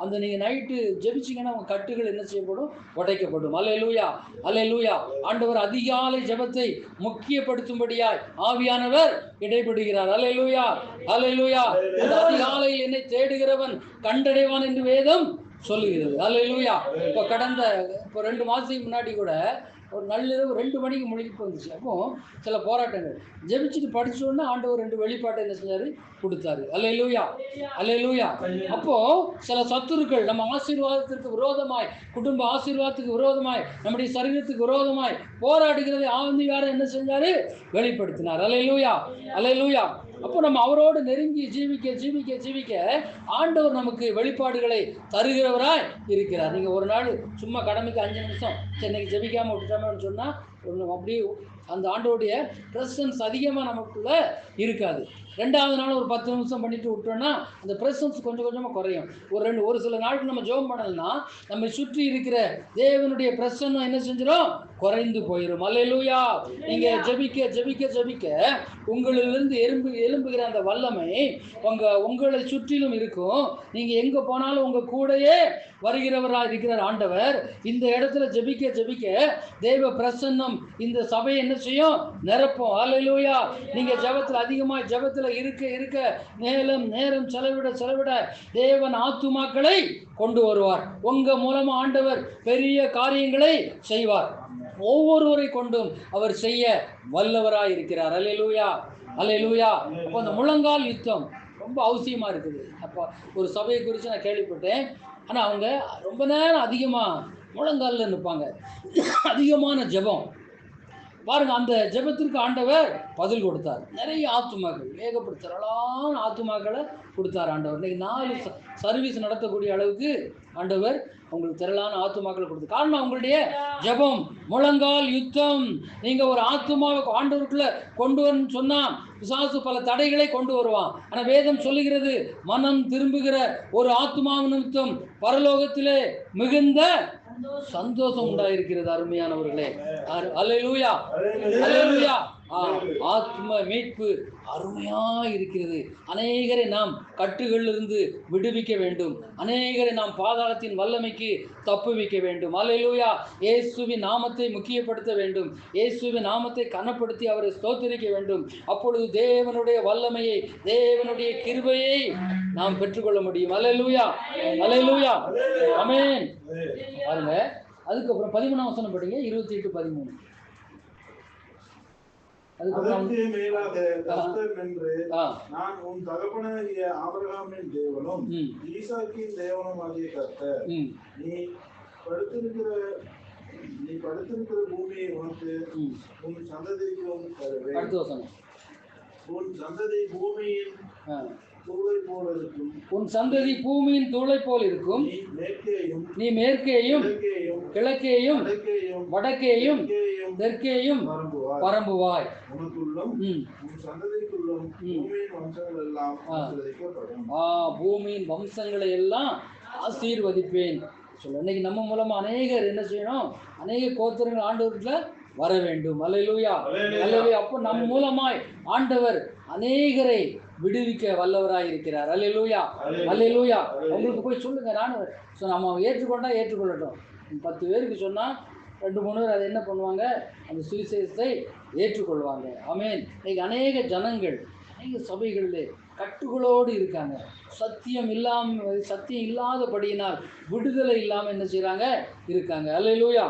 அந்த நீங்கள் நைட்டு ஜெபிச்சிங்கன்னா உங்கள் கட்டுகள் என்ன செய்யப்படும்? உடைக்கப்படும். அல்லேலூயா, அல்லேலூயா. ஆண்டவர் அதிகாலை ஜெபத்தை முக்கியப்படுத்தும்படியாய் ஆவியானவர் இடைப்படுகிறார். அல்லேலூயா, அல்லேலூயா. அந்த அதிகாலையில் என்னை தேடுகிறவன் கண்டடைவான் என்று வேதம் சொல்லுகிறது. அல்லேலூயா. இப்போ கடந்த 2 மாதத்துக்கு முன்னாடி கூட ஒரு நள்ளிரவு 2 மணிக்கு முழிப்பு வந்துச்சு. அப்போ சில போராட்டங்கள் ஜெபிச்சுட்டு படிச்சோன்னா ஆண்டவர் 2 வெளிப்பாட்டை என்ன செஞ்சாரு? கொடுத்தாரு. அல்லேலூயா, அல்லேலூயா. அப்போ சில சத்துருக்கள் நம்ம ஆசீர்வாதத்திற்கு விரோதமாய், குடும்ப ஆசீர்வாதத்துக்கு விரோதமாய், நம்முடைய சரீரத்துக்கு விரோதமாய் போராடுகிறதை ஆவியானவர் என்ன செஞ்சாரு? வெளிப்படுத்தினார். அல்லேலூயா, அல்லேலூயா. அப்போ நம்ம அவரோடு நெருங்கி ஜீவிக்க ஜீவிக்க ஜீவிக்க ஆண்டவர் நமக்கு வெளிப்பாடுகளை தருகிறவராய் இருக்கிறார். நீங்கள் ஒரு நாள் சும்மா கடமைக்கு 5 நிமிஷம் சென்னைக்கு ஜெபிக்காமல் விட்டுட்டோம்னு சொன்னால் ஒன்று அப்படியே அந்த ஆண்டோடைய ப்ரெசன்ஸ் அதிகமாக நமக்குள்ள இருக்காது. 2வது நாள் ஒரு 10 நிமிஷம் பண்ணிட்டு விட்டோம்னா அந்த ப்ரெசன்ஸ் கொஞ்சம் கொஞ்சமாக குறையும். ஒரு சில நாளுக்கு நம்ம ஜெபம் பண்ணலைன்னா நம்ம சுற்றி இருக்கிற தேவனுடைய பிரசன்னம் என்ன செஞ்சிடும்? குறைந்து போயிடும். அல்லேலூயா. நீங்கள் ஜெபிக்க ஜெபிக்க ஜெபிக்க உங்களிலிருந்து எழும்புகிற அந்த வல்லமை உங்களை சுற்றிலும் இருக்கும். நீங்கள் எங்கே போனாலும் உங்கள் கூடையே வருகிறவராக இருக்கிறார் ஆண்டவர். இந்த இடத்துல ஜெபிக்க ஜெபிக்க தேவ பிரசன்னம் இந்த சபையை என்ன செய்யும்? நிரப்பும். அல்லேலூயா. நீங்கள் ஜெபத்தில் அதிகமாக ஜெபத்தில் இருக்க இருக்க நேரம் செலவிட தேவன் ஆத்துமாக்களை கொண்டு வருவார். உங்க மூலமா ஆண்டவர் பெரிய காரியங்களை செய்வார். ஒவ்வொருவரை கொண்டும் அவர் செய்ய வல்லவராய் இருக்கிறார். அல்லேலூயா, அல்லேலூயா. அப்போ அந்த முழங்கால் யுத்தம் ரொம்ப அவசியமா இருக்குது. அப்போ ஒரு சபையை குறித்து நான் கேள்விப்பட்டேன். ஆனால் அவங்க ரொம்ப நேரம் அதிகமாக முழங்காலில் நிற்பாங்க. அதிகமான ஜெபம் பாருங்க. அந்த ஜெபத்திற்கு ஆண்டவர் பதில் கொடுத்தார். நிறைய ஆத்துமாக்கள், ஏகப்படுத்தலான ஆத்துமாக்களை கொடுத்தார் ஆண்டவர். இன்னைக்கு 4 சர்வீஸ் நடத்தக்கூடிய அளவுக்கு ஆண்டவர் உங்களுக்கு திரளான ஆத்துமாக்களை கொடுத்து. காரணம் அவங்களுடைய ஜெபம், முழங்கால் யுத்தம். நீங்க ஒரு ஆத்துமாவை ஆண்டவருக்குள்ள கொண்டு வரணும்னு சொன்னா பிசாசு பல தடைகளை கொண்டு வருவான். ஆனா வேதம் சொல்லுகிறது, மனம் திரும்புகிற ஒரு ஆத்துமாவின் நிமித்தம் பரலோகத்திலே மிகுந்த சந்தோஷம் உண்டாயிருக்கிறது. அருமையானவர்களே, அல்லேலூயா, அல்லேலூயா. ஆத்ம மீட்பு அருமையா இருக்கிறது. அநேகரை நாம் கட்டுகளிலிருந்து விடுவிக்க வேண்டும். அநேகரை நாம் பாதாளத்தின் வல்லமைக்கு தப்புவிக்க வேண்டும். அல்லேலூயா. இயேசுவின் நாமத்தை முக்கியப்படுத்த வேண்டும். இயேசுவின் நாமத்தை கனப்படுத்தி அவரை ஸ்தோத்திரிக்க வேண்டும். அப்பொழுது தேவனுடைய வல்லமையை, தேவனுடைய கிருபையை நாம் பெற்றுக்கொள்ள முடியும். அல்லேலூயா, அல்லேலூயா. ஆமென். பாருங்க, அதுக்கப்புறம் 13ஆம் வசனம் படிங்க. 28-13.
அதற்கு மேலாக கர்த்தர் நின்று, நான் உன் தகப்பனாகிய ஆபிரகாமின் தேவனும் ஈசாக்கின் தேவனும் ஆகிய கர்த்தர், நீ படுத்திருக்கிற பூமியை உனக்கு உன் சந்ததிக்கும் தருவேன். உன் சந்ததி பூமியின் தூளை போல இருக்கும்.
உன் சந்ததி பூமியின் தூளை போல் இருக்கும். நீ மேற்கேயும் கிழக்கேயும் வடக்கேயும் தெற்கேயும் பரம்புவாய்.
உனக்குள்ளும் உன் சந்ததிக்குள்ளும் பூமியின் வம்சங்கள் எல்லாம் ஆசீர்வதிக்கப்படும்.
பூமியின் வம்சங்களை எல்லாம் ஆசீர்வதிப்பேன் சொல்ல. இன்னைக்கு நம்ம மூலமா அநேகர் என்ன செய்யணும்? அநேக கோத்திரங்கள் ஆண்டவர்கிட்ட வர வேண்டும். அல்லேலூயா, அல்லேலூயா. அப்போ நம் மூலமாய் ஆண்டவர் அநேகரை விடுவிக்க வல்லவராய் இருக்கிறார். அல்லேலூயா, அல்லேலூயா. உங்களுக்கு போய் சொல்லுங்க. நம்ம ஏற்றுக்கொண்டா ஏற்றுக்கொள்ளட்டும். 10 பேருக்கு சொன்னா 2-3 பேர் அதை என்ன பண்ணுவாங்க? அந்த சுவிசேஷத்தை ஏற்றுக்கொள்வாங்க. ஆமென். இன்னைக்கு அநேக ஜனங்கள் அநேக சபைகளிலே கட்டுகளோடு இருக்காங்க. சத்தியம் இல்லாதபடியினால் விடுதலை இல்லாமல் என்ன செய்கிறாங்க? இருக்காங்க. அல்லேலூயா,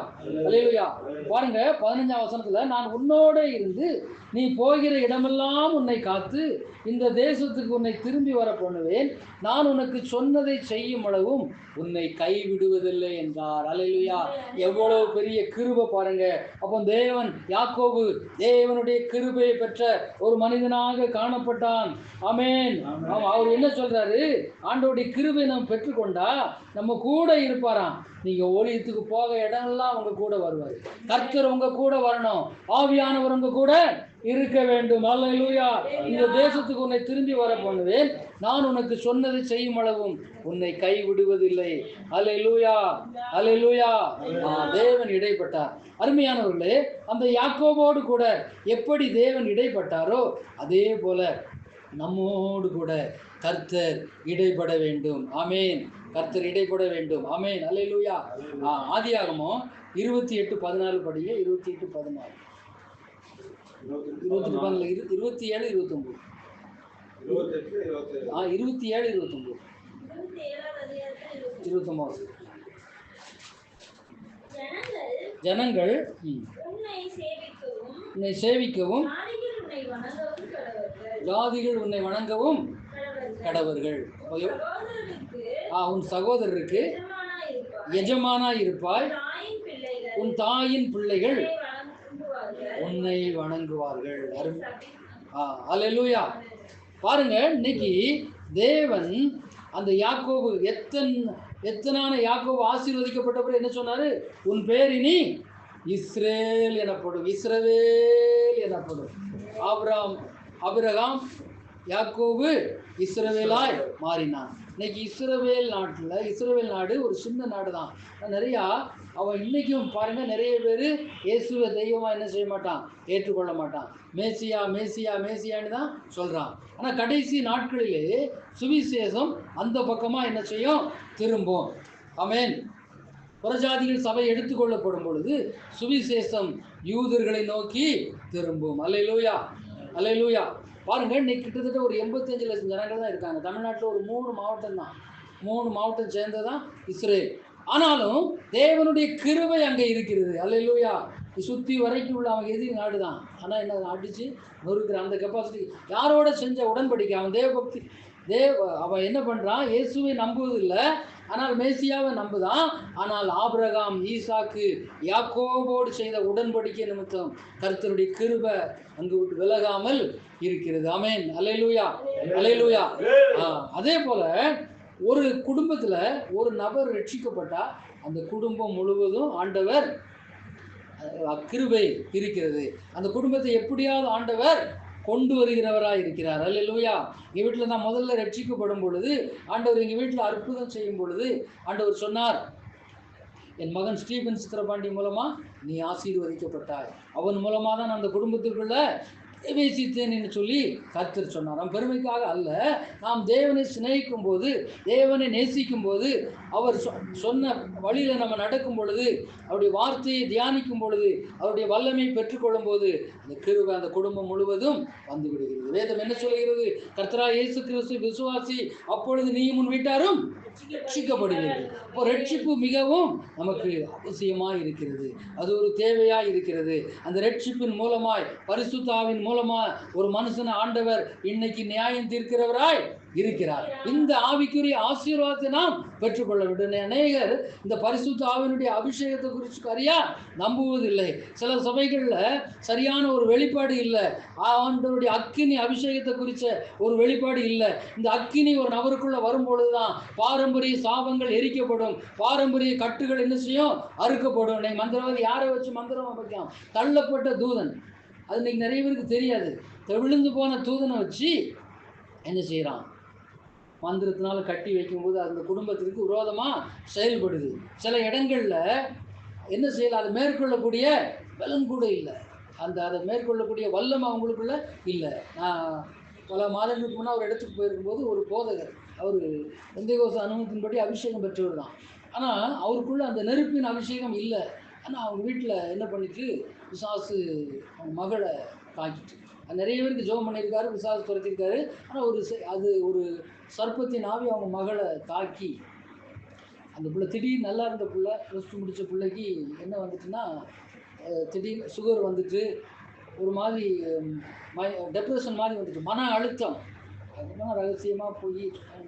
அல்லேலூயா. பாருங்க 15ஆம் வசனத்துல, நான் உன்னோட இருந்து நீ போகிற இடமெல்லாம் உன்னை காத்து இந்த தேசத்துக்கு உன்னை திரும்பி வர பண்ணுவேன். நான் உனக்கு சொன்னதை செய்யும் அளவும் உன்னை கைவிடுவதில்லை என்றார். அல்லேலூயா. எவ்வளவு பெரிய கிருபை பாருங்க. அப்போ தேவன் யாக்கோபு தேவனுடைய கிருபையை பெற்ற ஒரு மனிதனாக காணப்பட்டான். ஆமென். அவர் என்ன சொல்றாரு? ஆண்டவருடைய கிருபை நாம் பெற்றுக்கொண்டா நம்ம கூட இருப்பாராம். நீங்க ஊழியத்துக்கு போக இடமெல்லாம் உங்க கூட வருவார். கர்த்தர் உங்க கூட வரணும். ஆவியானவர் உங்க கூட இருக்க வேண்டும். அல்லேலூயா. இந்த தேசத்துக்கு உன்னை திரும்பி வர பண்ணுவேன். நான் உனக்கு சொன்னதை செய்யும் அளவும் உன்னை கைவிடுவதில்லை. அல்லேலூயா, அல்லேலூயா. தேவன் இடைப்பட்டார். அருமையானவர்களே, அந்த யாக்கோபோடு கூட எப்படி தேவன் இடைப்பட்டாரோ அதே போல நம்மோடு கூட கர்த்தர் இடைப்பட வேண்டும். ஆமேன். கர்த்தர் இடைப்பட வேண்டும். ஆமேன். அல்லேலூயா. ஆதியாகமம் 28:14 படிங்க. 28:14 27 29 29 ஜனங்கள் உன்னை சேவிக்கவும் ஜாதிகள் உன்னை வணங்கவும் கடவர்கள். உன் சகோதரருக்கு எஜமானா இருப்பாய். உன் தாயின் பிள்ளைகள் உன்னை வணங்குவார்கள். அல்லேலூயா. பாருங்க, இன்னைக்கு தேவன் அந்த யாக்கோபு எத்தனான யாக்கோபு ஆசீர்வதிக்கப்பட்டவர் என்ன சொன்னாரு? உன் பேர் இனி இஸ்ரேல் எனப்படும், இஸ்ரவேல் எனப்படும். ஆபிரகாம் யாக்கோபு இஸ்ரவேலாய் மாறினான். இன்னைக்கு இஸ்ரவேல் நாடு ஒரு சின்ன நாடு தான். நிறையா அவன் இன்னைக்கும் பாருங்க, நிறைய பேர் இயேசுவை தெய்வமாக என்ன செய்ய மாட்டான்? ஏற்றுக்கொள்ள மாட்டான். மேசியா மேசியா மேசியான்னு தான் சொல்கிறான். ஆனால் கடைசி நாட்களிலே சுவிசேஷம் அந்த பக்கமாக என்ன செய்யும்? திரும்பும். ஆமென். புறஜாதிகள் சபை எடுத்துக்கொள்ளப்படும் பொழுது சுவிசேஷம் யூதர்களை நோக்கி திரும்பும். அல்லேலூயா, அல்லேலூயா. பாருங்க, இன்னைக்கு கிட்டத்தட்ட ஒரு 85 லட்சம் ஜனங்கள் தான் இருக்காங்க. தமிழ்நாட்டில் ஒரு 3 மாவட்டம் தான், 3 மாவட்டம் சேர்ந்ததான் இஸ்ரேல். ஆனாலும் தேவனுடைய கிருபை அங்கே இருக்கிறது. அல்லேலூயா. சுற்றி வரைக்கும் உள்ள அவங்க எதிரி நாடு தான். ஆனால் என்ன அடித்து நொறுக்கிற அந்த கெப்பாசிட்டி யாரோட செஞ்ச உடன்படிக்கை? அவன் தேவபக்தி அவன் என்ன பண்ணுறான்? இயேசுவை நம்புவதில்லை, ஆனால் மேசியாவை நம்புதான். ஆனால் ஆபிரகாம், ஈசாக்கு, யாக்கோபோடு செய்த உடன்படிக்கை நிமித்தம் கர்த்தருடைய கிருபை அங்கு விட்டு விலகாமல் இருக்கிறது. ஆமென். அல்லேலூயா, அல்லேலூயா. அதே போல ஒரு குடும்பத்துல ஒரு நபர் ரட்சிக்கப்பட்டா அந்த குடும்பம் முழுவதும் ஆண்டவர் கிருபை இருக்கிறது. அந்த குடும்பத்தை எப்படியாவது ஆண்டவர் கொண்டு வருகிறவராக இருக்கிறார். அல்லேலூயா. எங்கள் வீட்டில் நான் முதல்ல ரட்சிக்கப்படும் பொழுது ஆண்டவர் எங்கள் வீட்டில் அற்புதம் செய்யும் பொழுது ஆண்டவர் சொன்னார், என் மகன் ஸ்டீபன் சித்திரபாண்டி மூலமா நீ ஆசீர்வதிக்கப்பட்டாய். அவன் மூலமாக தான் அந்த குடும்பத்திற்குள்ள பிரவேசித்தேன் என்று சொல்லி கர்த்தர் சொன்னார். நம் பெருமைக்காக அல்ல, நாம் தேவனை சிநேகிக்கும் போது, தேவனை நேசிக்கும் போது, அவர் சொன்ன வழியில் நம்ம நடக்கும் பொழுது, அவருடைய வார்த்தையை தியானிக்கும் பொழுது, அவருடைய வல்லமையை பெற்றுக்கொள்ளும் போது அந்த கிருபை அந்த குடும்பம் முழுவதும் வந்து விடுகிறது. வேதம் என்ன சொல்கிறது? கர்த்தராகிய இயேசு கிறிஸ்து விசுவாசி, அப்பொழுது நீயும் உன் வீட்டாரும் ரட்சிக்கப்படுகிறது. இப்போ ரட்சிப்பு மிகவும் நமக்கு அவசியமாக இருக்கிறது. அது ஒரு தேவையாக இருக்கிறது. அந்த ரட்சிப்பின் மூலமாய், பரிசுத்த ஆவியின் மூலமா ஒரு மனுஷனை ஆண்டவர் இன்னைக்கு நியாயம் தீர்க்கிறவராய் இருக்கிறார். இந்த ஆவிக்குரிய ஆசீர்வாதத்தை நாம் பெற்றுக்கொள்ள வேண்டும். அநேகர் இந்த பரிசுத்த ஆவியினுடைய அபிஷேகத்தை குறித்து சரியா நம்புவதில்லை. சில சபைகளில் சரியான ஒரு வெளிப்பாடு இல்லை. ஆண்டவருடைய அக்கினி அபிஷேகத்தை குறித்த ஒரு வெளிப்பாடு இல்லை. இந்த அக்கினி ஒரு நபருக்குள்ள வரும்பொழுதுதான் பாரம்பரிய சாபங்கள் எரிக்கப்படும், பாரம்பரிய கட்டுகள் என்ன செய்யும், அறுக்கப்படும். இன்னைக்கு மந்திரவாதி யாரை வச்சு மந்திரம் வைக்கலாம்? தள்ளப்பட்ட தூதன். அது இன்னைக்கு நிறைய பேருக்கு தெரியாது. விழுந்து போன தூதனை வச்சு என்ன செய்கிறான்? மந்திரத்தினால கட்டி வைக்கும்போது அந்த குடும்பத்திற்கு விரோதமாக செயல்படுது. சில இடங்களில் என்ன செய்யலாம்? அதை மேற்கொள்ளக்கூடிய பலன் கூட இல்லை. அதை மேற்கொள்ளக்கூடிய வல்லம் அவங்களுக்குள்ள இல்லை. நான் பல மாதங்களுக்கு முன்னே ஒரு இடத்துக்கு போயிருக்கும்போது ஒரு போதகர், அவர் பெந்தேகோஸ்து அனுபவத்தின்படி அபிஷேகம் பெற்றவர் தான். ஆனால் அவருக்குள்ள அந்த நெருப்பின் அபிஷேகம் இல்லை. ஆனால் அவங்க வீட்டில் என்ன பண்ணிட்டு பிசாசு அவங்க மகளை தாக்கிட்டு, நிறைய பேருக்கு ஜெபம் பண்ணியிருக்காரு, பிசாசு துரத்திருக்காரு. ஆனால் அது ஒரு சர்ப்பத்தின் ஆவி அவங்க மகளை தாக்கி அந்த பிள்ளை திடீர்னு நல்லா இருந்த பிள்ளை, ப்ளஸ் 2 முடித்த பிள்ளைக்கு என்ன வந்துட்டுன்னா திடீர்னு சுகர் வந்துட்டு ஒரு மாதிரி டெப்ரெஷன் மாதிரி வந்துட்டு, மன அழுத்தம். அதுதான் ரகசியமாக போய்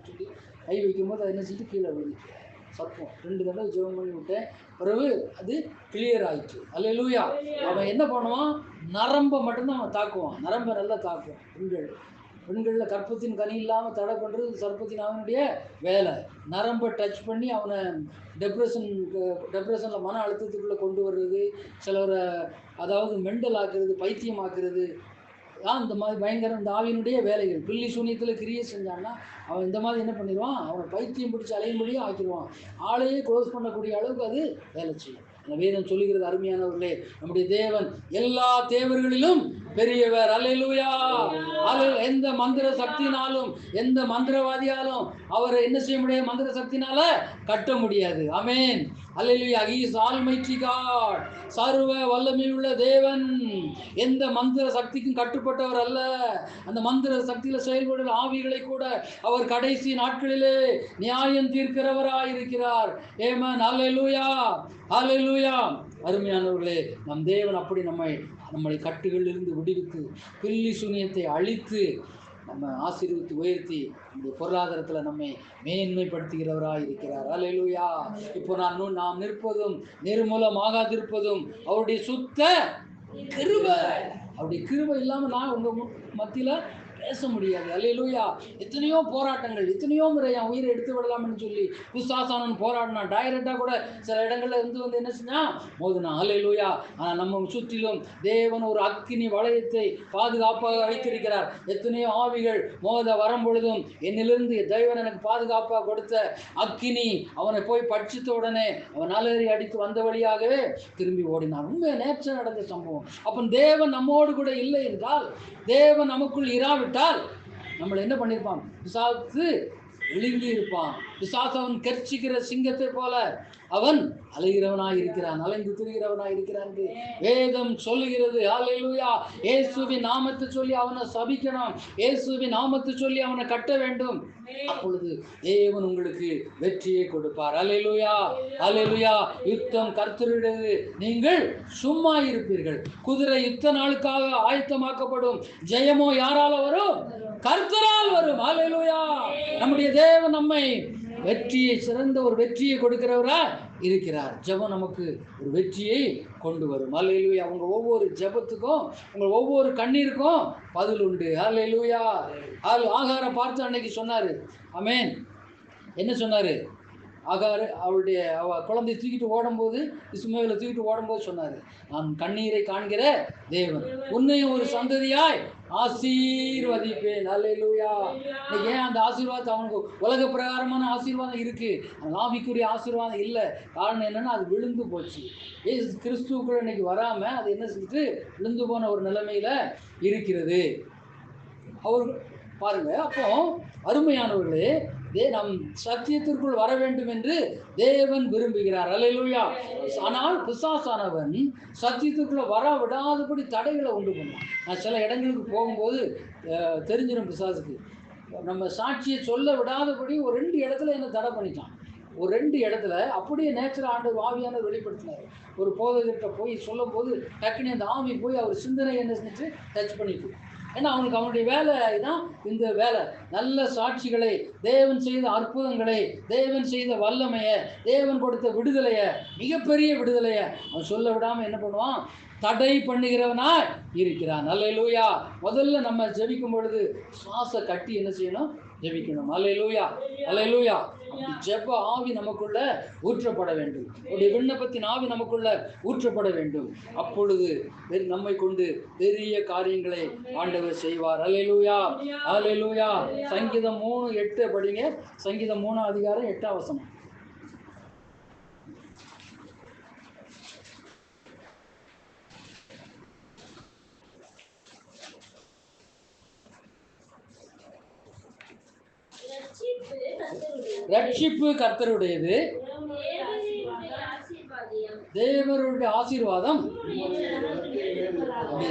சொல்லி கை வைக்கும்போது அது என்ன செஞ்சு கீழே விழுந்துச்சு சர்ப்பம். 2 தடவை ஜெபம் பண்ணி விட்டேன். பிறகு அது கிளியர் ஆயிடுச்சு. அல்லேலூயா. அவன் என்ன பண்ணுவான்? நரம்பை மட்டும்தான் அவன் தாக்குவான். நரம்பை நல்லா தாக்குவான். பெண்களில் கற்பத்தின் கனி இல்லாமல் தடை பண்ணுறது சர்ப்பத்தின் அவனுடைய வேலை. நரம்பை டச் பண்ணி அவனை டெப்ரெஷனில் மன அழுத்தத்துக்குள்ளே கொண்டு வர்றது, சிலரை அதாவது மெண்டல் ஆக்குறது, பைத்தியம் ஆக்குறது தான் இந்த மாதிரி பயங்கரம் இந்த ஆவியினுடைய வேலைகள். பில்லி சூனியத்தில் கிரியை செஞ்சான்னா அவன் இந்த மாதிரி என்ன பண்ணிடுவான்? அவனை பைத்தியம் பிடிச்சி அலையும்படியும் ஆக்கிடுவான். ஆளையே க்ளோஸ் பண்ணக்கூடிய அளவுக்கு அது வேலை செய்யும். வேதம் சொல்லுகிறது, அருமையானவர்களே, நம்முடைய தேவன் எல்லா தேவர்களிலும் பெரியவர். அல்லேலூயா. எந்த மந்திர சக்தினாலும் எந்த மந்திரவாதியாலும் அவரை என்ன செய்ய முடியாது? மந்திர சக்தினால கட்ட முடியாது. ஆமென். அல்லேலூயா. He is almighty God. சர்வ வல்லமையுள்ள தேவன். எந்த மந்திர சக்திக்கும் கட்டுப்பட்டவர் அல்ல. அந்த மந்திர சக்தியில் செயல்படுகிற ஆவிகளை கூட அவர் கடைசி நாட்களிலே நியாயம் தீர்க்கிறவராயிருக்கிறார். ஆமென். அல்லேலூயா. அல்லேலூயா. அருமையானவர்களே, நம் தேவன் அப்படி நம்மளை கட்டுகளிலிருந்து விடுவித்து பில்லி சூனியத்தை அழித்து நம்ம ஆசீர்வதித்து உயர்த்தி நம்முடைய பொருளாதாரத்தில் நம்மை மேன்மைப்படுத்துகிறவராக இருக்கிறார். அல்லேலூயா. இப்போ நாம் நிற்பதும் நிர்மூலமாகாதிருப்பதும் அவருடைய சுத்த கிருபை. அவருடைய கிருபை இல்லாமல் நான் உங்கள் மத்தியில் பேச முடியாது. அல்லேலூயா. எத்தனையோ போராட்டங்கள், எத்தனையோ முறை என் உயிரை எடுத்து விடலாம்னு சொல்லி விசுவாசானன் போராடினான். டைரக்டாக கூட சில இடங்களில் வந்து என்ன செஞ்சா மோதுனா. அல்லேலூயா. ஆனால் நம்ம சுற்றிலும் தேவன் ஒரு அக்கினி வளையத்தை பாதுகாப்பாக வைத்திருக்கிறார். எத்தனையோ ஆவிகள் மோத வரும் பொழுதும் என்னிலிருந்து தேவன் எனக்கு பாதுகாப்பாக கொடுத்த அக்கினி அவனை போய் பட்சித்த உடனே அவன் அலறி அடித்து வந்த வழியாகவே திரும்பி ஓடினான். உண்மை நேற்று நடந்த சம்பவம். அப்போ தேவன் நம்மோடு கூட இல்லை என்றால், தேவன் நமக்குள் இராவிட்டால் நம்மளை என்ன பண்ணியிருப்பான்? பிசாசு விழுங்கி இருப்பான். பிசாசு அவன் கர்ச்சிக்கிற சிங்கத்தை போல அவன் அலைகிறவனாய் இருக்கிறான், அலைந்து திரிகிறவனாய் இருக்கிறான் வேதம் சொல்லுகிறது. அல்லேலூயா. இயேசுவின் நாமத்தை சொல்லி அவனை சபிக்கணும், இயேசுவின் நாமத்தை சொல்லி அவனை கட்ட வேண்டும். அப்பொழுது தேவன் உங்களுக்கு வெற்றியை கொடுப்பார். அல்லேலூயா. அல்லேலூயா. யுத்தம் கர்த்தருடையது, நீங்கள் சும்மா இருப்பீர்கள். குதிரை யுத்த நாளுக்காக ஆயத்தமாக்கப்படும். ஜெயமோ யாரால வரும்? கர்த்தரால் வரும். அல்லேலூயா. நம்முடைய தேவன் நம்மை வெற்றியை, சிறந்த ஒரு வெற்றியை கொடுக்கிறவரா இருக்கிறார். ஜெபம் நமக்கு ஒரு வெற்றியை கொண்டு வரும். அல்லேலூயா. உங்க ஒவ்வொரு ஜெபத்துக்கும், உங்கள் ஒவ்வொரு கண்ணீருக்கும் பதில் உண்டு. அல்லேலூயா. ஆகாரை பார்த்து அன்னைக்கு சொன்னாரு. ஆமென். என்ன சொன்னாரு? ஆகார் அவளுடைய குழந்தையை தூக்கிட்டு ஓடும்போது, இஸ்மவேலை தூக்கிட்டு ஓடும்போது சொன்னார், நான் கண்ணீரை காண்கிற தேவன், உன்னையும் ஒரு சந்ததியாய் ஆசீர்வதிப்பேன். அல்லேலூயா. இன்னைக்கு ஏன் அந்த ஆசீர்வாதத்தை அவனுக்கு உலக பிரகாரமான ஆசீர்வாதம் இருக்கு, அந்த ஆவிக்குரிய ஆசீர்வாதம் இல்லை. காரணம் என்னன்னா அது விழுந்து போச்சு. ஏசு கிறிஸ்துவுக்குள்ள இன்னைக்கு வராம அது என்ன செஞ்சுட்டு விழுந்து போன ஒரு நிலைமையில இருக்கிறது. அவர் பாருங்க. அப்போ அருமையானவர்களே, நம் சத்தியத்திற்குள் வர வேண்டும் என்று தேவன் விரும்புகிறார். அல்லேலூயா. ஆனால் பிசாசானவன் சத்தியத்திற்குள்ள வர விடாதபடி தடைகளை உண்டு பண்ணுவான். நான் சில இடங்களுக்கு போகும்போது தெரிஞ்சிடும் பிசாசுக்கு, நம்ம சாட்சியை சொல்ல விடாதபடி ஒரு 2 இடத்துல என்ன தடை பண்ணிட்டான். ஒரு 2 இடத்துல அப்படியே நேச்சுரல் ஆண்டவர் ஆவியானவர் வெளிப்படுத்தினார். ஒரு போதகர்கிட்ட போய் சொல்லும் போது டக்குனு அந்த ஆவி போய் அவர் சிந்தனை என்ன செஞ்சு டச் பண்ணிட்டு ஏன்னா அவனுக்கு அவனுடைய வேலை தான் இந்த வேலை. நல்ல சாட்சிகளை, தேவன் செய்த அற்புதங்களை, தேவன் செய்த வல்லமையை, தேவன் கொடுத்த விடுதலையை, மிகப்பெரிய விடுதலையை அவன் சொல்ல விடாமல் என்ன பண்ணுவான்? தடை பண்ணுகிறவனா இருக்கிறான். அல்லேலூயா. முதல்ல நம்ம ஜெபிக்கும் பொழுது சுவாச கட்டி என்ன செய்யணும்? ஜெபிக்கணும். அல்லேலூயா, அல்லேலூயா. அப்படி ஜெப ஆவி நமக்குள்ள ஊற்றப்பட வேண்டும். அப்படி விண்ணப்பத்தின் ஆவி நமக்குள்ள ஊற்றப்பட வேண்டும். அப்பொழுது நம்மை கொண்டு பெரிய காரியங்களை ஆண்டவர் செய்வார். அல்லேலூயா, அல்லேலூயா. சங்கீதம் 3:8 படிங்க. சங்கீதம் 3:8. ரட்சிப்பு கர்த்தருடையது, தேவருடைய ஆசீர்வாதம்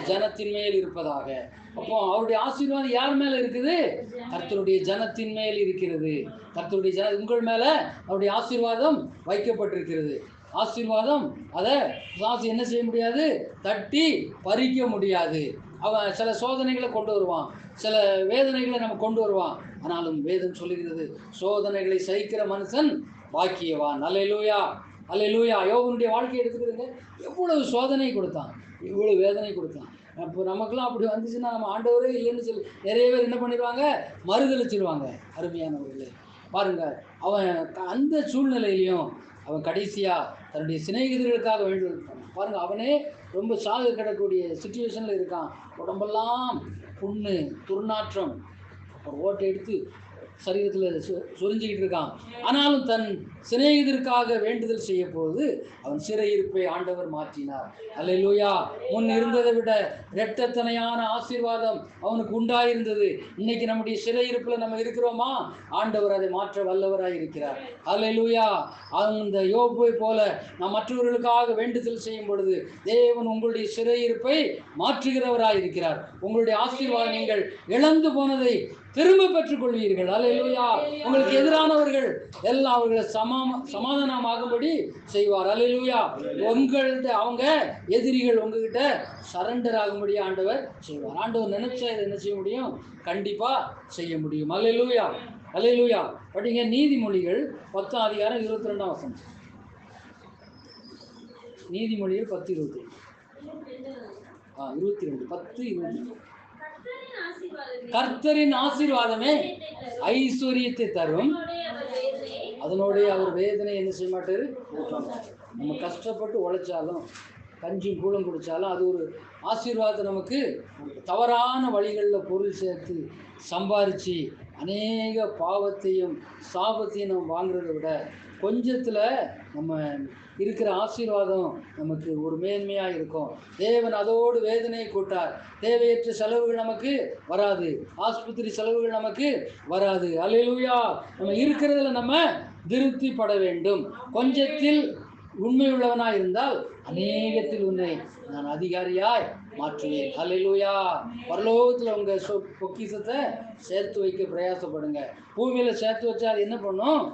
ஜனத்தின் மேல் இருப்பதாக. அப்போ அவருடைய ஆசீர்வாதம் யார் மேல இருக்குது? கர்த்தருடைய ஜனத்தின் மேல் இருக்கிறது. கர்த்தருடைய ஜன உங்கள் மேல அவருடைய ஆசீர்வாதம் வைக்கப்பட்டிருக்கிறது. ஆசீர்வாதம் அதை என்ன செய்ய முடியாது? தட்டி பறிக்க முடியாது. அவன் சில சோதனைகளை கொண்டு வருவான், சில வேதனைகளை நம்ம கொண்டு வருவான். ஆனாலும் வேதம் சொல்லுகிறது, சோதனைகளை சகிக்கிற மனுஷன் பாக்கியவான். அல்லேலூயா, அல்லேலூயா. யோபனுடைய வாழ்க்கையை எடுத்துக்கிறதுங்க, எவ்வளவு சோதனை கொடுத்தான், இவ்வளவு வேதனை கொடுத்தான். இப்போ நமக்குலாம் அப்படி வந்துச்சுன்னா நம்ம ஆண்டவரே இல்லைன்னு சொல்லி நிறைய பேர் என்ன பண்ணிடுவாங்க? மறுதளிச்சிருவாங்க. அருமையானவர்களே பாருங்க, அவன் அந்த சூழ்நிலையிலையும் அவன் கடைசியாக தன்னுடைய சிநேகிதர்களுக்காக வேண்டும் பாருங்க. அவனே ரொம்ப சாக கிடக்கூடிய சிச்சுவேஷனில் இருக்கான். உடம்பெல்லாம் புண்ணு, துர்நாற்றம், அப்புறம் ஓட்டை எடுத்து சரீரத்தில் சொரிஞ்சிக்கிட்டு இருக்கான். ஆனாலும் தன் சிநேகிதருக்காக வேண்டுதல் செய்ய போது அவன் சிறையிருப்பை ஆண்டவர் மாற்றினார். அல்லேலூயா. முன் இருந்ததை விட இரட்டத்தனையான ஆசீர்வாதம் அவனுக்கு உண்டாயிருந்தது. இன்னைக்கு நம்முடைய சிறையிருப்பில் நம்ம இருக்கிறோமா? ஆண்டவர் அதை மாற்ற வல்லவராய் இருக்கிறார். அல்லேலூயா. அந்த யோபை போல நாம் மற்றவர்களுக்காக வேண்டுதல் செய்யும் பொழுது தேவன் உங்களுடைய சிறையிருப்பை மாற்றுகிறவராய் இருக்கிறார். உங்களுடைய ஆசீர்வாதம் நீங்கள் இழந்து போனதை திரும்ப பெற்றுக் கொள்வீர்கள். அல்லேலூயா. உங்களுக்கு எதிரானவர்கள் எல்லாம் அவர்களை சமாதானமாகும்படி செய்வார். அல்லேலூயா. உங்கள்கிட்ட அவங்க எதிரிகள் உங்ககிட்ட சரண்டர் ஆகும்படி ஆண்டவர் செய்வார். ஆண்டவர் நினைச்சா இதை என்ன செய்ய முடியும்? கண்டிப்பா செய்ய முடியும். அல்லேலூயா, அல்லேலூயா. படிங்க நீதிமொழிகள் 10:22. நீதிமொழிகள் 10:22. 10:22. கர்த்தரின் ஆசீர்வாதமே ஐஸ்வர்யத்தை தரும், அதனுடைய அவர் வேதனை என்ன செய்ய மாட்டாரு? நம்ம கஷ்டப்பட்டு உழைச்சாலும் கஞ்சியும் கூழம் குடித்தாலும் அது ஒரு ஆசீர்வாதத்தை நமக்கு தவறான வழிகளில் பொருள் சேர்த்து சம்பாரித்து அநேக பாவத்தையும் சாபத்தையும் நம்ம வாங்குறதை விட கொஞ்சத்தில் நம்ம இருக்கிற ஆசீர்வாதம் நமக்கு ஒரு மேன்மையாக இருக்கும். தேவன் அதோடு வேதனையை கூட்டார். தேவையற்ற செலவுகள் நமக்கு வராது, ஆஸ்பத்திரி செலவுகள் நமக்கு வராது. அல்லேலூயா. நம்ம இருக்கிறதுல நம்ம திருப்திப்பட வேண்டும். கொஞ்சத்தில் உண்மையுள்ளவனாய் இருந்தால் அநேகத்தில் உன்னை நான் அதிகாரியாய் மாற்றுவேன். அல்லேலூயா. பரலோகத்தில் உங்கள் பொக்கிஷத்தை சேர்த்து வைக்க பிரயாசப்படுங்க. பூமியில் சேர்த்து வச்சா அது என்ன பண்ணும்?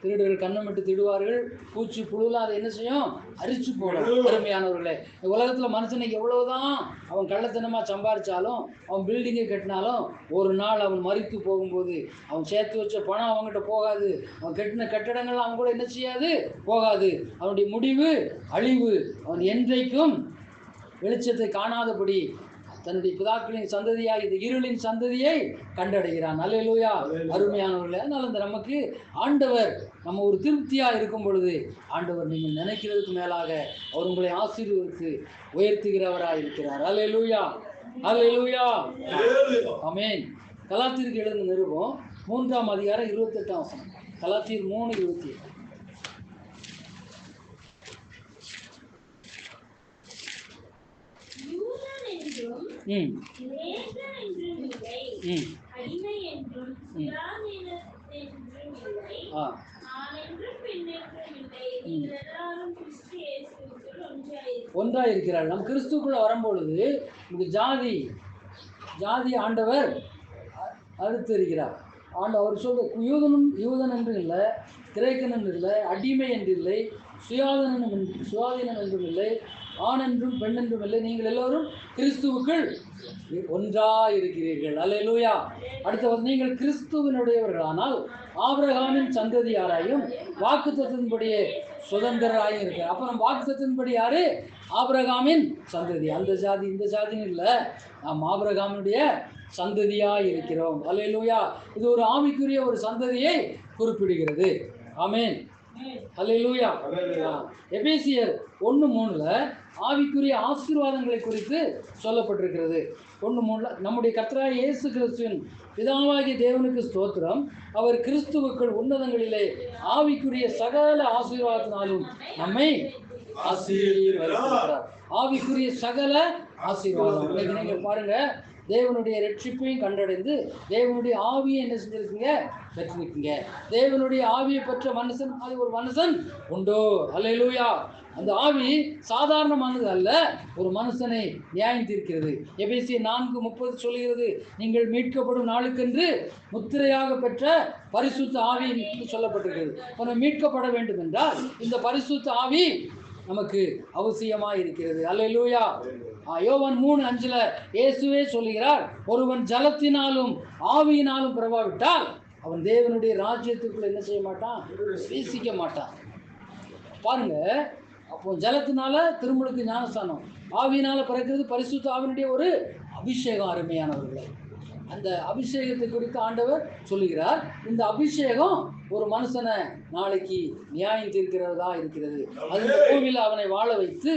திருடுகள் கண்ணமிட்டு திடுவார்கள், பூச்சி புழுலாம் அதை என்ன செய்யும்? அரிச்சு போடும். அருமையானவர்களே, உலகத்தில் மனுஷனுக்கு எவ்வளவுதான் அவன் கள்ளத்தனமாக சம்பாதிச்சாலும், அவன் பில்டிங்கை கட்டினாலும், ஒரு நாள் அவன் மரித்து போகும்போது அவன் சேர்த்து வச்ச பணம் அவங்ககிட்ட போகாது. அவன் கட்டின கட்டடங்கள் அவன் கூட என்ன செய்யாது? போகாது. அவனுடைய முடிவு அழிவு. அவன் என்றைக்கும் வெளிச்சத்தை காணாதபடி தன்னுடைய பிதாக்களின் சந்ததியாக இந்த இருளின் சந்ததியை கண்டடைகிறான். அல்லேலூயா. அருமையானவர்களே, அதனால இந்த நமக்கு ஆண்டவர் நம்ம ஒரு திருப்தியாக இருக்கும் பொழுது ஆண்டவர் நீங்கள் நினைக்கிறதுக்கு மேலாக அவர் உங்களை ஆசீர்வதித்து உயர்த்துகிறவராக இருக்கிறார். அல்லேலூயா, அல்லேலூயா, ஆமென். கலாத்தியருக்கு எழுதின நிருபம் 3:28. கலாத்தியர் 3:28. ஒன்றாக இருக்கிறார். நம் கிறிஸ்துக்குள்ள வரும்பொழுது நமக்கு ஜாதி ஆண்டவர் அறுத்து இருக்கிறார். அவர் சொல்ற யூதன் என்று இல்லை, கிரேக்கன் என்று இல்லை, அடிமை என்று இல்லை, சுயாதீனம் என்றும் இல்லை, ஆண் என்றும் பெண் என்றும் இல்லை, நீங்கள் எல்லோரும் கிறிஸ்துவுக்குள் ஒன்றா இருக்கிறீர்கள். அல்லேலூயா. அடுத்தது, நீங்கள் கிறிஸ்துவினுடையவர்களானால் ஆபிரகாமின் சந்ததியாராயும் வாக்குத்தத்தத்தின்படியே சுதந்திரராயும் இருக்கிறார். அப்ப நம்ம வாக்குத்தத்தத்தின்படி யாரு? ஆபிரகாமின் சந்ததி. அந்த ஜாதி இந்த ஜாதின்னு இல்லை, நாம் ஆபிரகாமினுடைய சந்ததியாய் இருக்கிறோம். அல்லேலூயா. இது ஒரு ஆவிக்குரிய ஒரு சந்ததியை குறிப்பிடுகிறது. ஆமென். அல்லேலூயா. எபேசியர் 1:3 ஆவிக்குரிய ஆசீர்வாதங்களை குறித்து சொல்லப்பட்டிருக்கிறது. 1:3 நம்முடைய கர்த்தராகிய இயேசு கிறிஸ்துவின் பிதாவாகிய தேவனுக்கு ஸ்தோத்திரம், அவர் கிறிஸ்துவுக்குள் உன்னதங்களிலே ஆவிக்குரிய சகல ஆசீர்வாதத்தினாலும் நம்மை ஆசீர்வதிக்கிறார். ஆவிக்குரிய சகல ஆசீர்வாதம். நீங்கள் பாருங்க, தேவனுடைய ரட்சிப்பையும் கண்டடைந்து தேவனுடைய ஆவியை என்ன செஞ்சிருக்கீங்க? பெற்றிருக்கீங்க. தேவனுடைய ஆவியை பெற்ற மனுஷன் அது ஒரு மனுஷன் உண்டோ? அல்லேலூயா. அந்த ஆவி சாதாரணமானது அல்ல, ஒரு மனுஷனை நியாயம் தீர்க்கிறது. எபேசியர் 4:30 சொல்கிறது, நீங்கள் மீட்கப்படும் நாளுக்கென்று முத்திரையாக பெற்ற பரிசுத்த ஆவி என்று சொல்லப்பட்டிருக்கிறது. நம்ம மீட்கப்பட வேண்டும் என்றால் இந்த பரிசுத்த ஆவி நமக்கு அவசியமாக இருக்கிறது. அல்லேலூயா. யோவான் 3:5 இயேசுவே சொல்லுகிறார், ஒருவன் ஜலத்தினாலும் ஆவியினாலும் பிறவாவிட்டால் அவன் தேவனுடைய ராஜ்யத்துக்குள்ள என்ன செய்ய மாட்டான்? பிரவேசிக்க மாட்டான். பாருங்க, அப்போ ஜலத்தினால திருமுழுக்கு ஞானஸ்தானம், ஆவியினால பிறக்கிறது பரிசுத்த ஆவியினுடைய ஒரு அபிஷேகம். அருமையானவர்களே, அந்த அபிஷேகத்தை குறித்து ஆண்டவர் சொல்லுகிறார். இந்த அபிஷேகம் ஒரு மனுஷனை நாளைக்கு நியாயம் தீர்க்கிறதா இருக்கிறது. அது கோவிலில் அவனை வாழ வைத்து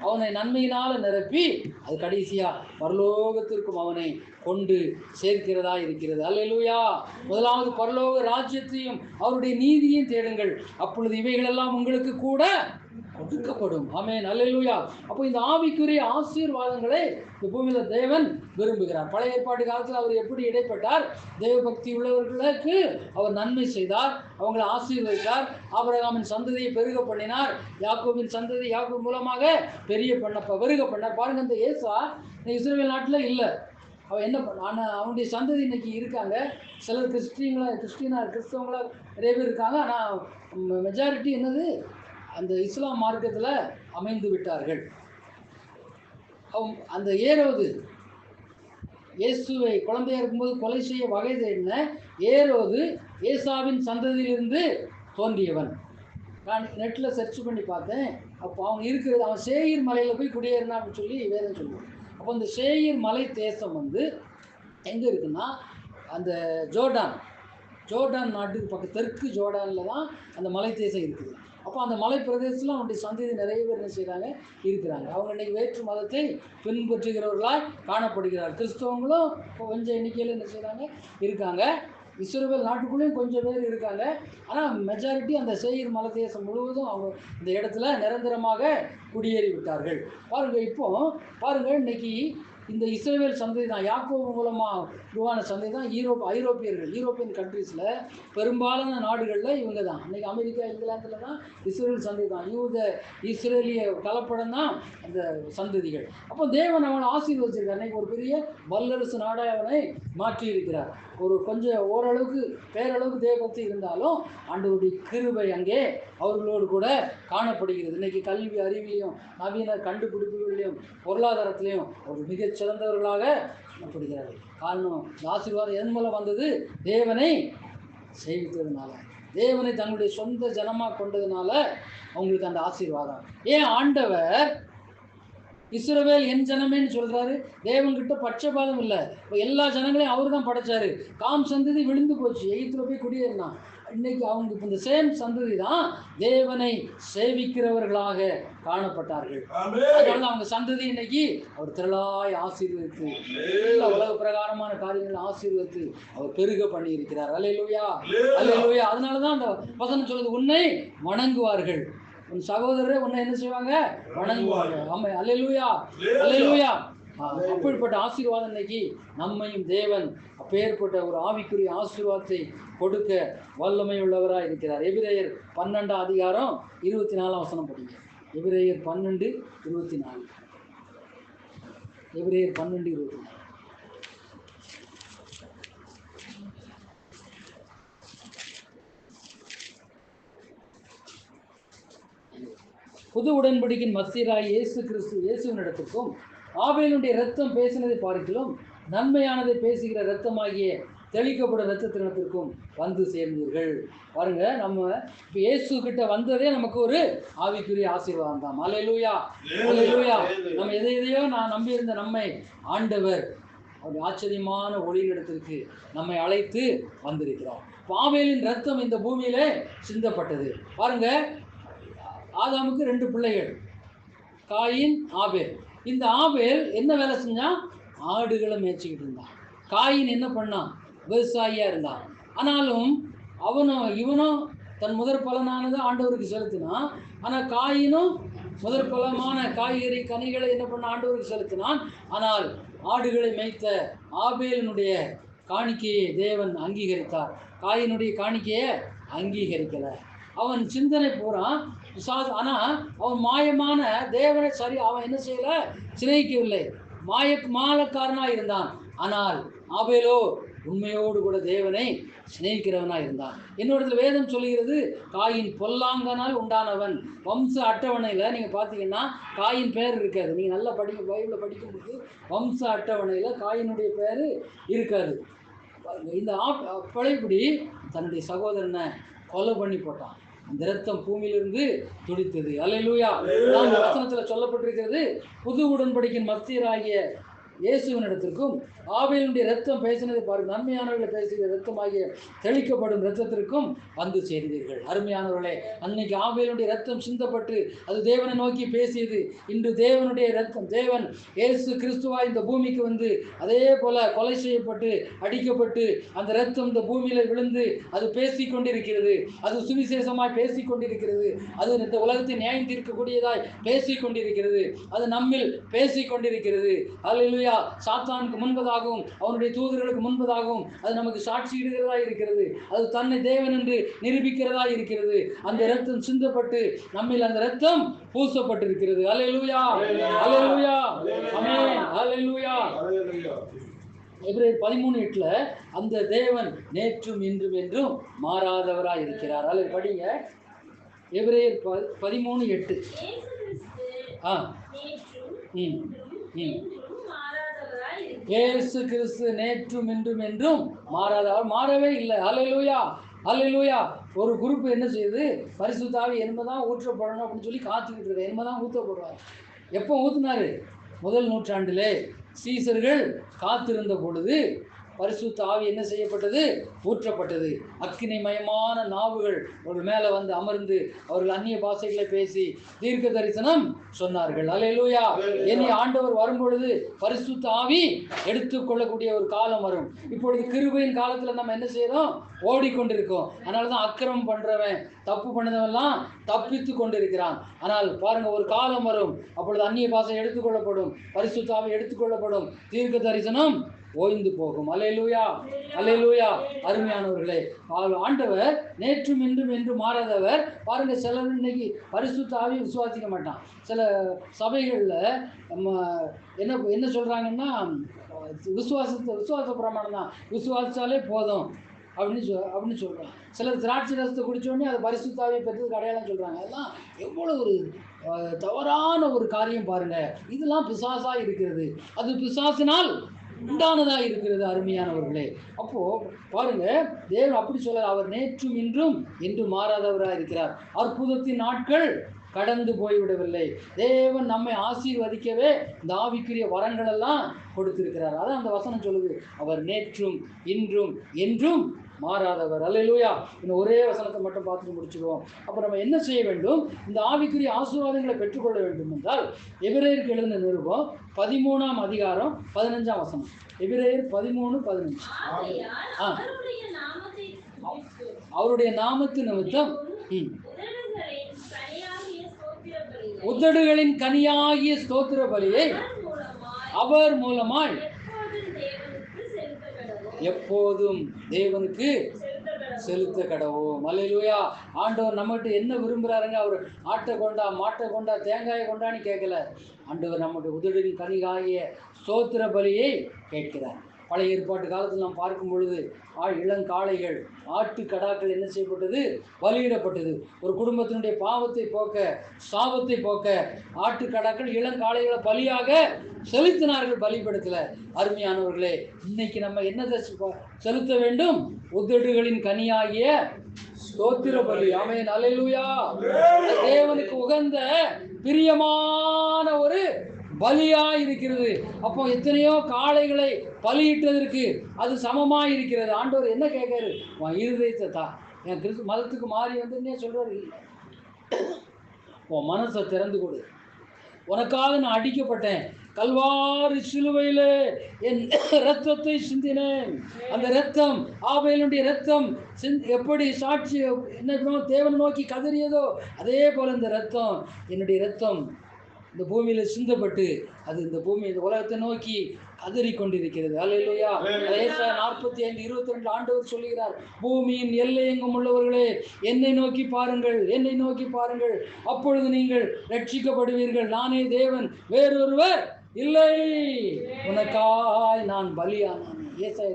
அவனை நன்மையினால நிரப்பி அது கடைசியா பரலோகத்திற்கும் அவனை கொண்டு சேர்க்கிறதா இருக்கிறது. அல்லேலூயா. முதலாவது பரலோக ராஜ்யத்தையும் அவருடைய நீதியையும் தேடுங்கள், அப்பொழுது இவைகளெல்லாம் உங்களுக்கு கூட கொடுக்கப்படும். ஆமென். அல்லேலூயா. அப்போ இந்த ஆவிக்குரிய ஆசீர்வாதங்களை இந்த பூமியில தேவன் விரும்புகிறார். பழைய ஏற்பாட்டு காலத்தில் அவர் எப்படி இடைப்பட்டார்? தேவபக்தி உள்ளவர்களுக்கு அவர் நன்மை செய்தார், அவங்களை ஆசீர்வதித்தார். ஆபிரகாமின் சந்ததியை பெருக பண்ணினார், யாக்கோபின் சந்ததி யாக்கோப் மூலமாக பெருக பண்ணார். பாருங்க, இந்த ஏசா இஸ்ரவேல் நாட்டில் இல்லை. அவன் என்ன பண்ண, அவனுடைய சந்ததி இன்னைக்கு இருக்காங்க. சிலர் கிறிஸ்தவங்களா நிறைய பேர் இருக்காங்க. ஆனால் மெஜாரிட்டி என்னது? அந்த இஸ்லாம் மார்க்கத்தில் அமைந்து விட்டார்கள். அந்த ஏரோது இயேசுவை குழந்தையா இருக்கும்போது கொலை செய்ய வகை தேடின ஏரோது ஏசாவின் சந்ததியிலிருந்து தோன்றியவன். நான் நெட்டில் சர்ச் பண்ணி பார்த்தேன். அப்போ அவங்க இருக்கிறது, அவன் சேயீர் மலையில் போய் குடியேறினா அப்படின்னு சொல்லி வேதம் சொல்லுவான். அப்போ அந்த சேயீர் மலை தேசம் எங்கே இருக்குன்னா, அந்த ஜோர்டான் நாட்டுக்கு பக்கம் தெற்கு ஜோர்டானில் தான் அந்த மலை தேசம் இருக்குது. அப்போ அந்த மலை பிரதேசத்தில் அவனுடைய சந்ததி நிறைய பேர் என்ன செய்கிறாங்க? இருக்கிறாங்க. அவங்க இன்றைக்கி வேற்று மதத்தை பின்பற்றுகிறவர்களாய் காணப்படுகிறார். கிறிஸ்தவங்களும் இப்போ கொஞ்சம் எண்ணிக்கையில் என்ன செய்கிறாங்க? இருக்காங்க. இஸ்ரவேல் நாட்டுக்குள்ளேயும் கொஞ்சம் பேர் இருக்காங்க. ஆனால் மெஜாரிட்டி அந்த சேயீர் மலை தேசம் முழுவதும் அவங்க இந்த இடத்துல நிரந்தரமாக குடியேறி விட்டார்கள். பாருங்கள் இன்னைக்கு இந்த இஸ்ரவேல் சந்ததி தான், யாக்கோபு மூலமாக உருவான சந்ததி தான் யூரோப்பியன் கண்ட்ரீஸில் பெரும்பாலான நாடுகளில் இவங்க தான். இன்றைக்கி அமெரிக்கா, இங்கிலாந்தில் தான் இஸ்ரேல் சந்ததி தான், இஸ்ரேலிய கலப்படம் தான் அந்த சந்ததிகள். அப்போ தேவன் அவனை ஆசீர்வதிச்சிருக்கார். இன்றைக்கி ஒரு பெரிய வல்லரசு நாடாக அவனை மாற்றி இருக்கிறார். ஒரு கொஞ்சம் ஓரளவுக்கு பேரளவுக்கு தேவபக்தி இருந்தாலும் ஆண்டவருடைய கிருபை அங்கே அவர்களோடு கூட காணப்படுகிறது. இன்றைக்கி கல்வி அறிவிலையும் நவீன கண்டுபிடிப்புகளிலையும் பொருளாதாரத்திலையும் ஒரு மிகச்சிறந்தவர்களாக காணப்படுகிறார்கள். காரணம், இந்த ஆசீர்வாதம் எதன் மூலம் வந்தது? தேவனை சேவித்ததுனால, தேவனை தன்னுடைய சொந்த ஜனமாக கொண்டதுனால அவங்களுக்கு அந்த ஆசீர்வாதம். ஏன் ஆண்டவர் இஸ்ரவேல் என் ஜனமேன்னு சொல்றாரு? தேவன்கிட்ட பட்சபாதம் இல்லை. இப்போ எல்லா ஜனங்களையும் அவர் தான் படைச்சாரு. காம் சந்ததி விழுந்து போச்சு, எகிப்துல போய் குடியேறினான். இன்னைக்கு அவங்க இப்போ இந்த சேம் சந்ததி தான் தேவனை சேவிக்கிறவர்களாக காணப்பட்டார்கள். அதனால அவங்க சந்ததி இன்னைக்கு அவர் திரளாய் ஆசீர்வதித்து எல்லா உலக பிரகாரமான காரியங்களை ஆசீர்வதித்து அவர் பெருக பண்ணி இருக்கிறார். அல்லேலூயா, அல்லேலூயா. அதனாலதான் அந்த வசனம் சொல்லுது, உன்னை வணங்குவார்கள், உன் சகோதரரே உன்னை என்ன செய்வாங்க? வணங்குவாங்க. ஆமா, அல்லேலூயா, அல்லேலூயா. அப்படிப்பட்ட ஆசீர்வாதம் இன்னைக்கு நம்மையும் தேவன் அப்பேற்பட்ட ஒரு ஆவிக்குரிய ஆசீர்வாதத்தை கொடுக்க வல்லமை உள்ளவராக இருக்கிறார். எபிரேயர் 12:24 படிங்க. எபிரேயர் 12:24. எபிரேயர் 12:24. புது உடன்படிக்கையின் மத்தியராய் இயேசுவின் இடத்திற்கும் ஆபேலுடைய இரத்தம் பேசினதை பார்க்கிலும் நன்மையானதை பேசுகிற இரத்தமாகிய தெளிக்கப்படும் இரத்தத்தினத்திற்கும் வந்து சேர்ந்தீர்கள். பாருங்க, நம்ம இப்போ இயேசு கிட்ட வந்ததே நமக்கு ஒரு ஆவிக்குரிய ஆசீர்வாதம் தான். அல்லேலூயா, அல்லேலூயா. நம்ம எதையோ நான் நம்பியிருந்த நம்மை ஆண்டவர் அவருடைய ஆச்சரியமான ஒளியிடத்திற்கு நம்மை அழைத்து வந்திருக்கிறார். ஆபேலின் ரத்தம் இந்த பூமியிலே சிந்தப்பட்டது. பாருங்க, ஆதாமுக்கு 2 பிள்ளைகள், காயின், ஆபேல். இந்த ஆபேல் என்ன வேலை செஞ்சான்? ஆடுகளை மேய்ச்சிக்கிட்டு இருந்தான். காயின் என்ன பண்ணான்? விவசாயியா இருந்தான். ஆனாலும் இவனும் தன் முதற் பலனானது ஆண்டவருக்கு செலுத்தினான். ஆனால் காயினும் முதற் பலமான காய்கறி கனிகளை என்ன பண்ண ஆண்டவருக்கு செலுத்தினான். ஆனால் ஆடுகளை மேய்த்த ஆபேலினுடைய காணிக்கையை தேவன் அங்கீகரித்தார். காயினுடைய காணிக்கையை அங்கீகரிக்கலை. அவன் சிந்தனை பூரா ஆனால் அவன் மாயமான தேவனை அவன் என்ன செய்யல? சிநேகிக்கவில்லை. மாலக்காரனாக இருந்தான். ஆனால் ஆபேலோ உண்மையோடு கூட தேவனை சிநேகிக்கிறவனாக இருந்தான். என்னோட வேதம் சொல்லுகிறது, காயின் பொல்லாங்கனால் உண்டானவன். வம்ச அட்டவணையில் நீங்கள் பார்த்தீங்கன்னா காயின் பேர் இருக்காது. நீங்கள் நல்லா பைபிளில் படிக்கும்போது வம்ச அட்டவணையில் காயினுடைய பேர் இருக்காது. இந்த பழையபடி தன்னுடைய சகோதரனை கொலை பண்ணி போட்டான். அந்த இரத்தம் பூமியிலிருந்து துடித்தது. அல்லேலூயா. அந்த வசனத்தில் சொல்லப்பட்டிருக்கிறது, புது உடன்படிக்கையின் மத்தியராகிய இயேசுவின் இடத்திற்கும் ஆபேலுடைய இரத்தம் பேசினதை பாருங்கள், நன்மையானவர்களை பேசுகிற இரத்தமாகிய தெளிக்கப்படும் இரத்தத்திற்கும் வந்து சேர்ந்தீர்கள். அருமையானவர்களே, அன்னைக்கு ஆபேலுடைய இரத்தம் சிந்தப்பட்டு அது தேவனை நோக்கி பேசியது. இன்று தேவனுடைய இரத்தம், தேவன் இயேசு கிறிஸ்துவாய் இந்த பூமிக்கு வந்து அதே போல கொலை செய்யப்பட்டு அடிக்கப்பட்டு அந்த இரத்தம் இந்த பூமியில் விழுந்து அது பேசிக்கொண்டிருக்கிறது. அது சுவிசேஷமாய் பேசிக்கொண்டிருக்கிறது. அது இந்த உலகத்தை நியாயம் தீர்க்கக்கூடியதாய் பேசிக்கொண்டிருக்கிறது. அது நம்மில் பேசிக்கொண்டிருக்கிறது. அல்லேலூயா. சாத்தானுக்கு முன்பதாகவும் அவனுடைய தூதர்களுக்கு முன்பதாகவும் அது நமக்கு சாட்சியிடுகிறதா இருக்கிறது. அது தன்னை தேவன் என்று நிரூபிக்கிறதா இருக்கிறது. அந்த இரத்தம் சிந்தப்பட்டு நம்மில் அந்த இரத்தம் பூசப்பட்டிருக்கிறது. அல்லேலூயா, அல்லேலூயா, ஆமென், அல்லேலூயா. எபிரேயர் 13:8 அந்த தேவன் நேற்றும் இன்றும் என்றும் மாறாதவராய் இருக்கிறார். அல்லது படிங்க, எபிரேயர் 13:8. இயேசு கிறிஸ்து நேற்றும் இன்றும் என்றும் மாறாதவர், மாறவே இல்லை. அல்லேலூயா, அல்லேலூயா. ஒரு குரூப் என்ன செய்யுது? பரிசுத்த ஆவி என்னதான் ஊற்றப்படணும் அப்படின்னு சொல்லி காத்துக்கிட்டு இருக்க. என்னதான் ஊற்றப்படுவார்? எப்போ ஊற்றினாரு? முதல் நூற்றாண்டிலே சீசர்கள் காத்திருந்த பொழுது பரிசுத்த ஆவி என்ன செய்யப்பட்டது? ஊற்றப்பட்டது. அக்கினிமயமான நாவுகள் ஒரு மேலே வந்து அமர்ந்து அவர்கள் அந்நிய பாஷைகளை பேசி தீர்க்க தரிசனம் சொன்னார்கள். அல்லேலூயா. இனி ஆண்டவர் வரும்பொழுது பரிசுத்த ஆவி எடுத்துக்கொள்ளக்கூடிய ஒரு காலம் வரும். இப்பொழுது கிருபையின் காலத்தில் நம்ம என்ன செய்யறோம்? ஓடிக்கொண்டிருக்கோம். அதனால தான் அக்கிரமம் பண்றவன், தப்பு பண்ணதவெல்லாம் தப்பித்து கொண்டிருக்கிறான். ஆனால் பாருங்க, ஒரு காலம் வரும், அப்பொழுது அந்நிய பாஷை எடுத்துக்கொள்ளப்படும், பரிசுத்த ஆவி எடுத்துக்கொள்ளப்படும், தீர்க்க தரிசனம் ஓய்ந்து போகும். அல்லேலூயா, அல்லேலூயா. அருமையானவர்களே, ஆண்டவர் நேற்றும் இன்றும் என்று மாறாதவர். பாருங்க, சிலர் இன்னைக்கு பரிசுத்த ஆவியை விசுவாசிக்க மாட்டான். சில சபைகளில் நம்ம என்ன சொல்றாங்கன்னா, விசுவாச பிரமாணம் தான், விசுவாசித்தாலே போதும் அப்படின்னு சொல்றாங்க. சிலர் திராட்சை ரசத்தை குடிச்சோடனே அதை பரிசுத்த ஆவியை பெற்றதுக்கு அடையாளம் சொல்றாங்க. அதெல்லாம் எவ்வளவு ஒரு தவறான ஒரு காரியம் பாருங்க. இதெல்லாம் பிசாசா இருக்கிறது. அது பிசாசினால் உண்டானதா இருக்கிறது. அருமையானவர்களே, அப்போ பாருங்க, தேவன் அப்படி சொல்ல, அவர் நேற்றும் இன்றும் என்று மாறாதவராக இருக்கிறார். அற்புதத்தின் நாட்கள் கடந்து போய்விடவில்லை. தேவன் நம்மை ஆசீர்வதிக்கவே இந்த ஆவிக்குரிய வரங்கள் எல்லாம் கொடுத்திருக்கிறார். அதான் அந்த வசனம் சொல்லுது, அவர் நேற்றும் இன்றும் என்றும் மாறாதவர். அல்லேலூயா. இன்னும் ஒரே வசனத்தை மட்டும் பார்த்துட்டு முடிச்சுக்குவோம். அப்போ நம்ம என்ன செய்ய வேண்டும்? இந்த ஆவிக்குரிய ஆசீர்வாதங்களை பெற்றுக்கொள்ள வேண்டும் என்றால் எபிரேயருக்கு எழுதின நிருபம் 13ஆம் அதிகாரம் 15ஆம் வசனம். எபிரேயர் 13:15. அவருடைய நாமத்து நிமித்தம் உதடுகளின் கனியாகிய ஸ்தோத்திர பலியை அவர் மூலமாய் எப்போதும் தேவனுக்கு செலுத்த கடவோம். அல்லேலூயா. ஆண்டவர் நம்மகிட்ட என்ன விரும்புகிறாருங்க? அவர் ஆட்டை கொண்டா, மாட்டை கொண்டா, தேங்காயை கொண்டான்னு கேட்கல. ஆண்டவர் நம்முடைய உதடுகளின் கனியாகிய ஸ்தோத்திர பலியை கேட்கிறார். பழைய ஏற்பாட்டு காலத்தில் நாம் பார்க்கும் பொழுது இளங்காளைகள் ஆட்டு கடாக்கள் என்ன செய்யப்பட்டது? பலியிடப்பட்டது. ஒரு குடும்பத்தினுடைய பாவத்தை போக்க, சாபத்தை போக்க ஆட்டு கடாக்கள் இளங்காளைகளை பலியாக செலுத்தினார்கள் பலிபடத்தில். அருமையானவர்களே, இன்னைக்கு நம்ம என்னதை செலுத்த வேண்டும்? உதடுகளின் கனியாகிய ஸ்தோத்திர பலி. ஆமென், அல்லேலூயா. தேவனுக்கு உகந்த பிரியமான ஒரு பலியா இருக்கிறது. அப்போ எத்தனையோ காளைகளை பலியிட்டதற்கு அது சமமா இருக்கிறது. ஆண்டவர் என்ன கேட்காரு? உன் இருதயத்தை தான். என் கிறிஸ்து மதத்துக்கு மாறி வந்து சொல்றாரு, உன் மனசை திறந்து கொடு. உனக்காக நான் அடிக்கப்பட்டேன், கல்வாரி சிலுவையிலே என் இரத்தத்தை சிந்தினேன். அந்த இரத்தம், ஆபேலுடைய இரத்தம் எப்படி சாட்சி என்ன தேவனை நோக்கி கதறியதோ அதே போல இந்த இரத்தம், என்னுடைய இரத்தம் இந்த பூமியில சிந்தப்பட்டு அது இந்த பூமி, இந்த உலகத்தை நோக்கி கதறி கொண்டிருக்கிறது. அல்லேலூயா. 45:22 ஆண்டவர் சொல்லுகிறார், பூமியின் எல்லை எங்கும் உள்ளவர்களே, என்னை நோக்கி பாருங்கள், என்னை நோக்கி பாருங்கள், அப்பொழுது நீங்கள் ரட்சிக்கப்படுவீர்கள். நானே தேவன், வேறொருவர் இல்லை, உனக்காய் நான் பலியானான். ஏசாயா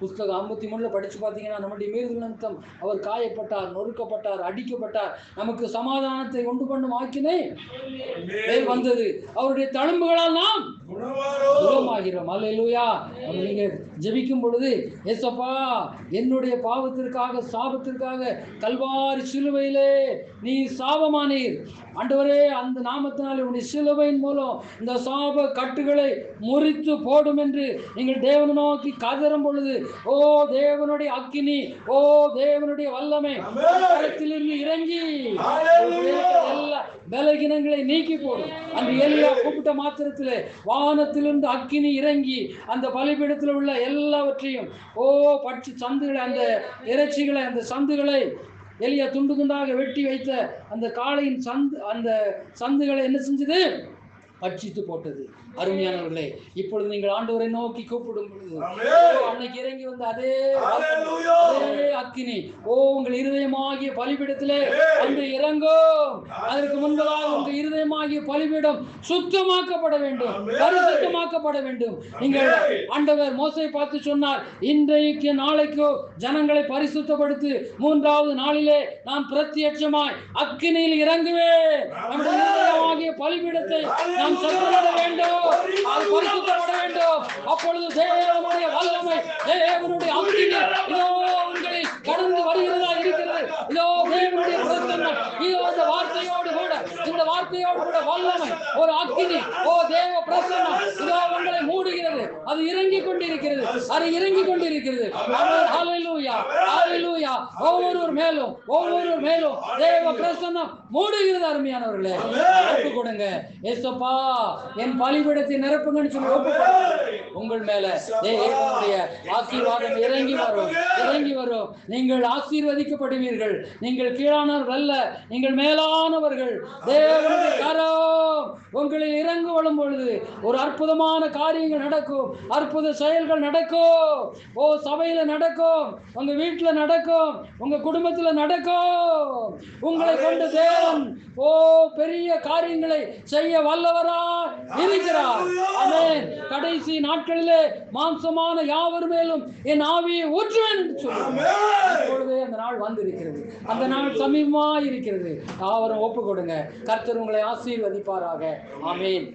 புஸ்தகம் 53 படிச்சு பார்த்தீங்கன்னா, நம்முடைய மீறுதல் நிமித்தம் அவர் காயப்பட்டார், நொறுக்கப்பட்டார், அடிக்கப்பட்டார், நமக்கு சமாதானத்தை உண்டு பண்ணும் ஆக்கினை வந்தது, அவருடைய தழும்புகளால் நாம் குணமாகிறோம். அல்லேலூயா. நீங்க ஜெபிக்கும் பொழுது, ஏசப்பா என்னுடைய பாவத்திற்காக, சாபத்திற்காக கல்வாரி சிலுவையிலே நீ சாபமானீர் ஆண்டவரே, அந்த நாமத்தினாலே உன்னுடைய சிலுவையின் மூலம் இந்த சாப கட்டுகளை முறித்து போடும் என்று நீங்கள் தேவனை நோக்கி கதறும் பொழுது, ஓ தேவனுடைய அக்கினி, ஓ தேவனுடைய வல்லமை கரத்திலிருந்து இறங்கி எல்லா பலகீனங்களை நீக்கி போடும். அந்த எலியா கூப்பிட்ட மாத்திரத்திலே வானத்திலிருந்து அக்கினி இறங்கி அந்த பலிபீடத்தில் உள்ள எல்லாவற்றையும் பட்சி சந்துகளை, அந்த இறைச்சிகளை, அந்த சந்துகளை எலியா துண்டு துண்டாக வெட்டி வைத்த அந்த காளையின் அந்த சந்துகளை என்ன செஞ்சது? பட்சித்து போட்டது. அருமையானவர்களே, இப்பொழுது நீங்கள் ஆண்டவரை நோக்கி கூப்பிடும் பொழுது அன்னைக்கு இறங்கி வந்த அதே அக்கினி உங்கள் இருதயமாகிய பலிபீடத்திலே அன்று இறங்கும். அதற்கு முன்பதாக உங்கள் இருதயமாகிய பலிபீடம் சுத்தமாக்கப்பட வேண்டும், பரிசுத்தமாக்கப்பட வேண்டும். நீங்கள் ஆண்டவர் மோசேயை பார்த்து சொன்னார், இன்றைக்கு நாளைக்கோ ஜனங்களை பரிசுத்தப்படுத்தி 3வது நாளிலே நான் பிரத்யட்சமாய் அக்கினியில் இறங்குவேன். நம்முடைய இருதயமாகிய பலிபீடத்தை நாம் சுத்தப்பட வேண்டும், அது பரிசுத்தப்பட வேண்டும். அப்பொழுது தேவனுடைய வல்லமை, தேவனுடைய அக்கினி இதோ உங்களை கடந்து வருகிறதா இருக்கிறது. இதோ தேவனுடைய பிரசன்னம், இதோ இந்த வார்த்தையோடு கூட, இந்த வார்த்தையோடு கூட வல்லமை, ஒரு அக்கினி, தேவ பிரசன்னம் இதோ உங்களை மூடுகிறது. அது இறங்கிக் கொண்டிருக்கிறது, அது இறங்கிக் கொண்டிருக்கிறது. ஹல்லேலூயா, ஹல்லேலூயா. ஒவ்வொரு மேலும் தேவ பிரசன்னம் மூடுகிறது. அருமையானவர்களே, ஒப்பு கொடுங்க. ஏசப்பா என் பலிபீடத்தை நிரப்புங்கன்னு சொல்லி ஒப்பு உங்கள் மேல தேவனுடைய ஆசீர்வாதம் இறங்கி வரும். நீங்கள் ஆசீர்வதிக்கப்படுவீர்கள். நீங்கள் கீழானவர்கள் அல்ல, நீங்கள் மேலானவர்கள். தேவனுடைய கரம் உங்களில் இறங்கு வரும் பொழுது ஒரு அற்புதமான காரியங்கள் நடக்கும், அற்புத செயல்கள் நடக்கும். சபையில நடக்கும், உங்க வீட்டுல நடக்கும், உங்க குடும்பத்துல நடக்கும். உங்களை கொண்டு தேவன் பெரிய காரியங்களை செய்ய வல்லவரா இருக்கிறார். ஆமென். கடைசி நாட்களிலே மாம்சமான யாவர் மேலும் என் ஆவியை ஊற்றுவேன் என்று சொல்லுவார். இப்பொழுதே அந்த நாள் வந்திருக்கிறது, அந்த நாள் சமீபமா இருக்கிறது. யாவரும் ஒப்பு கொடுங்க. கர்த்தர் உங்களை ஆசீர்வதிப்பாராக. ஆமென்.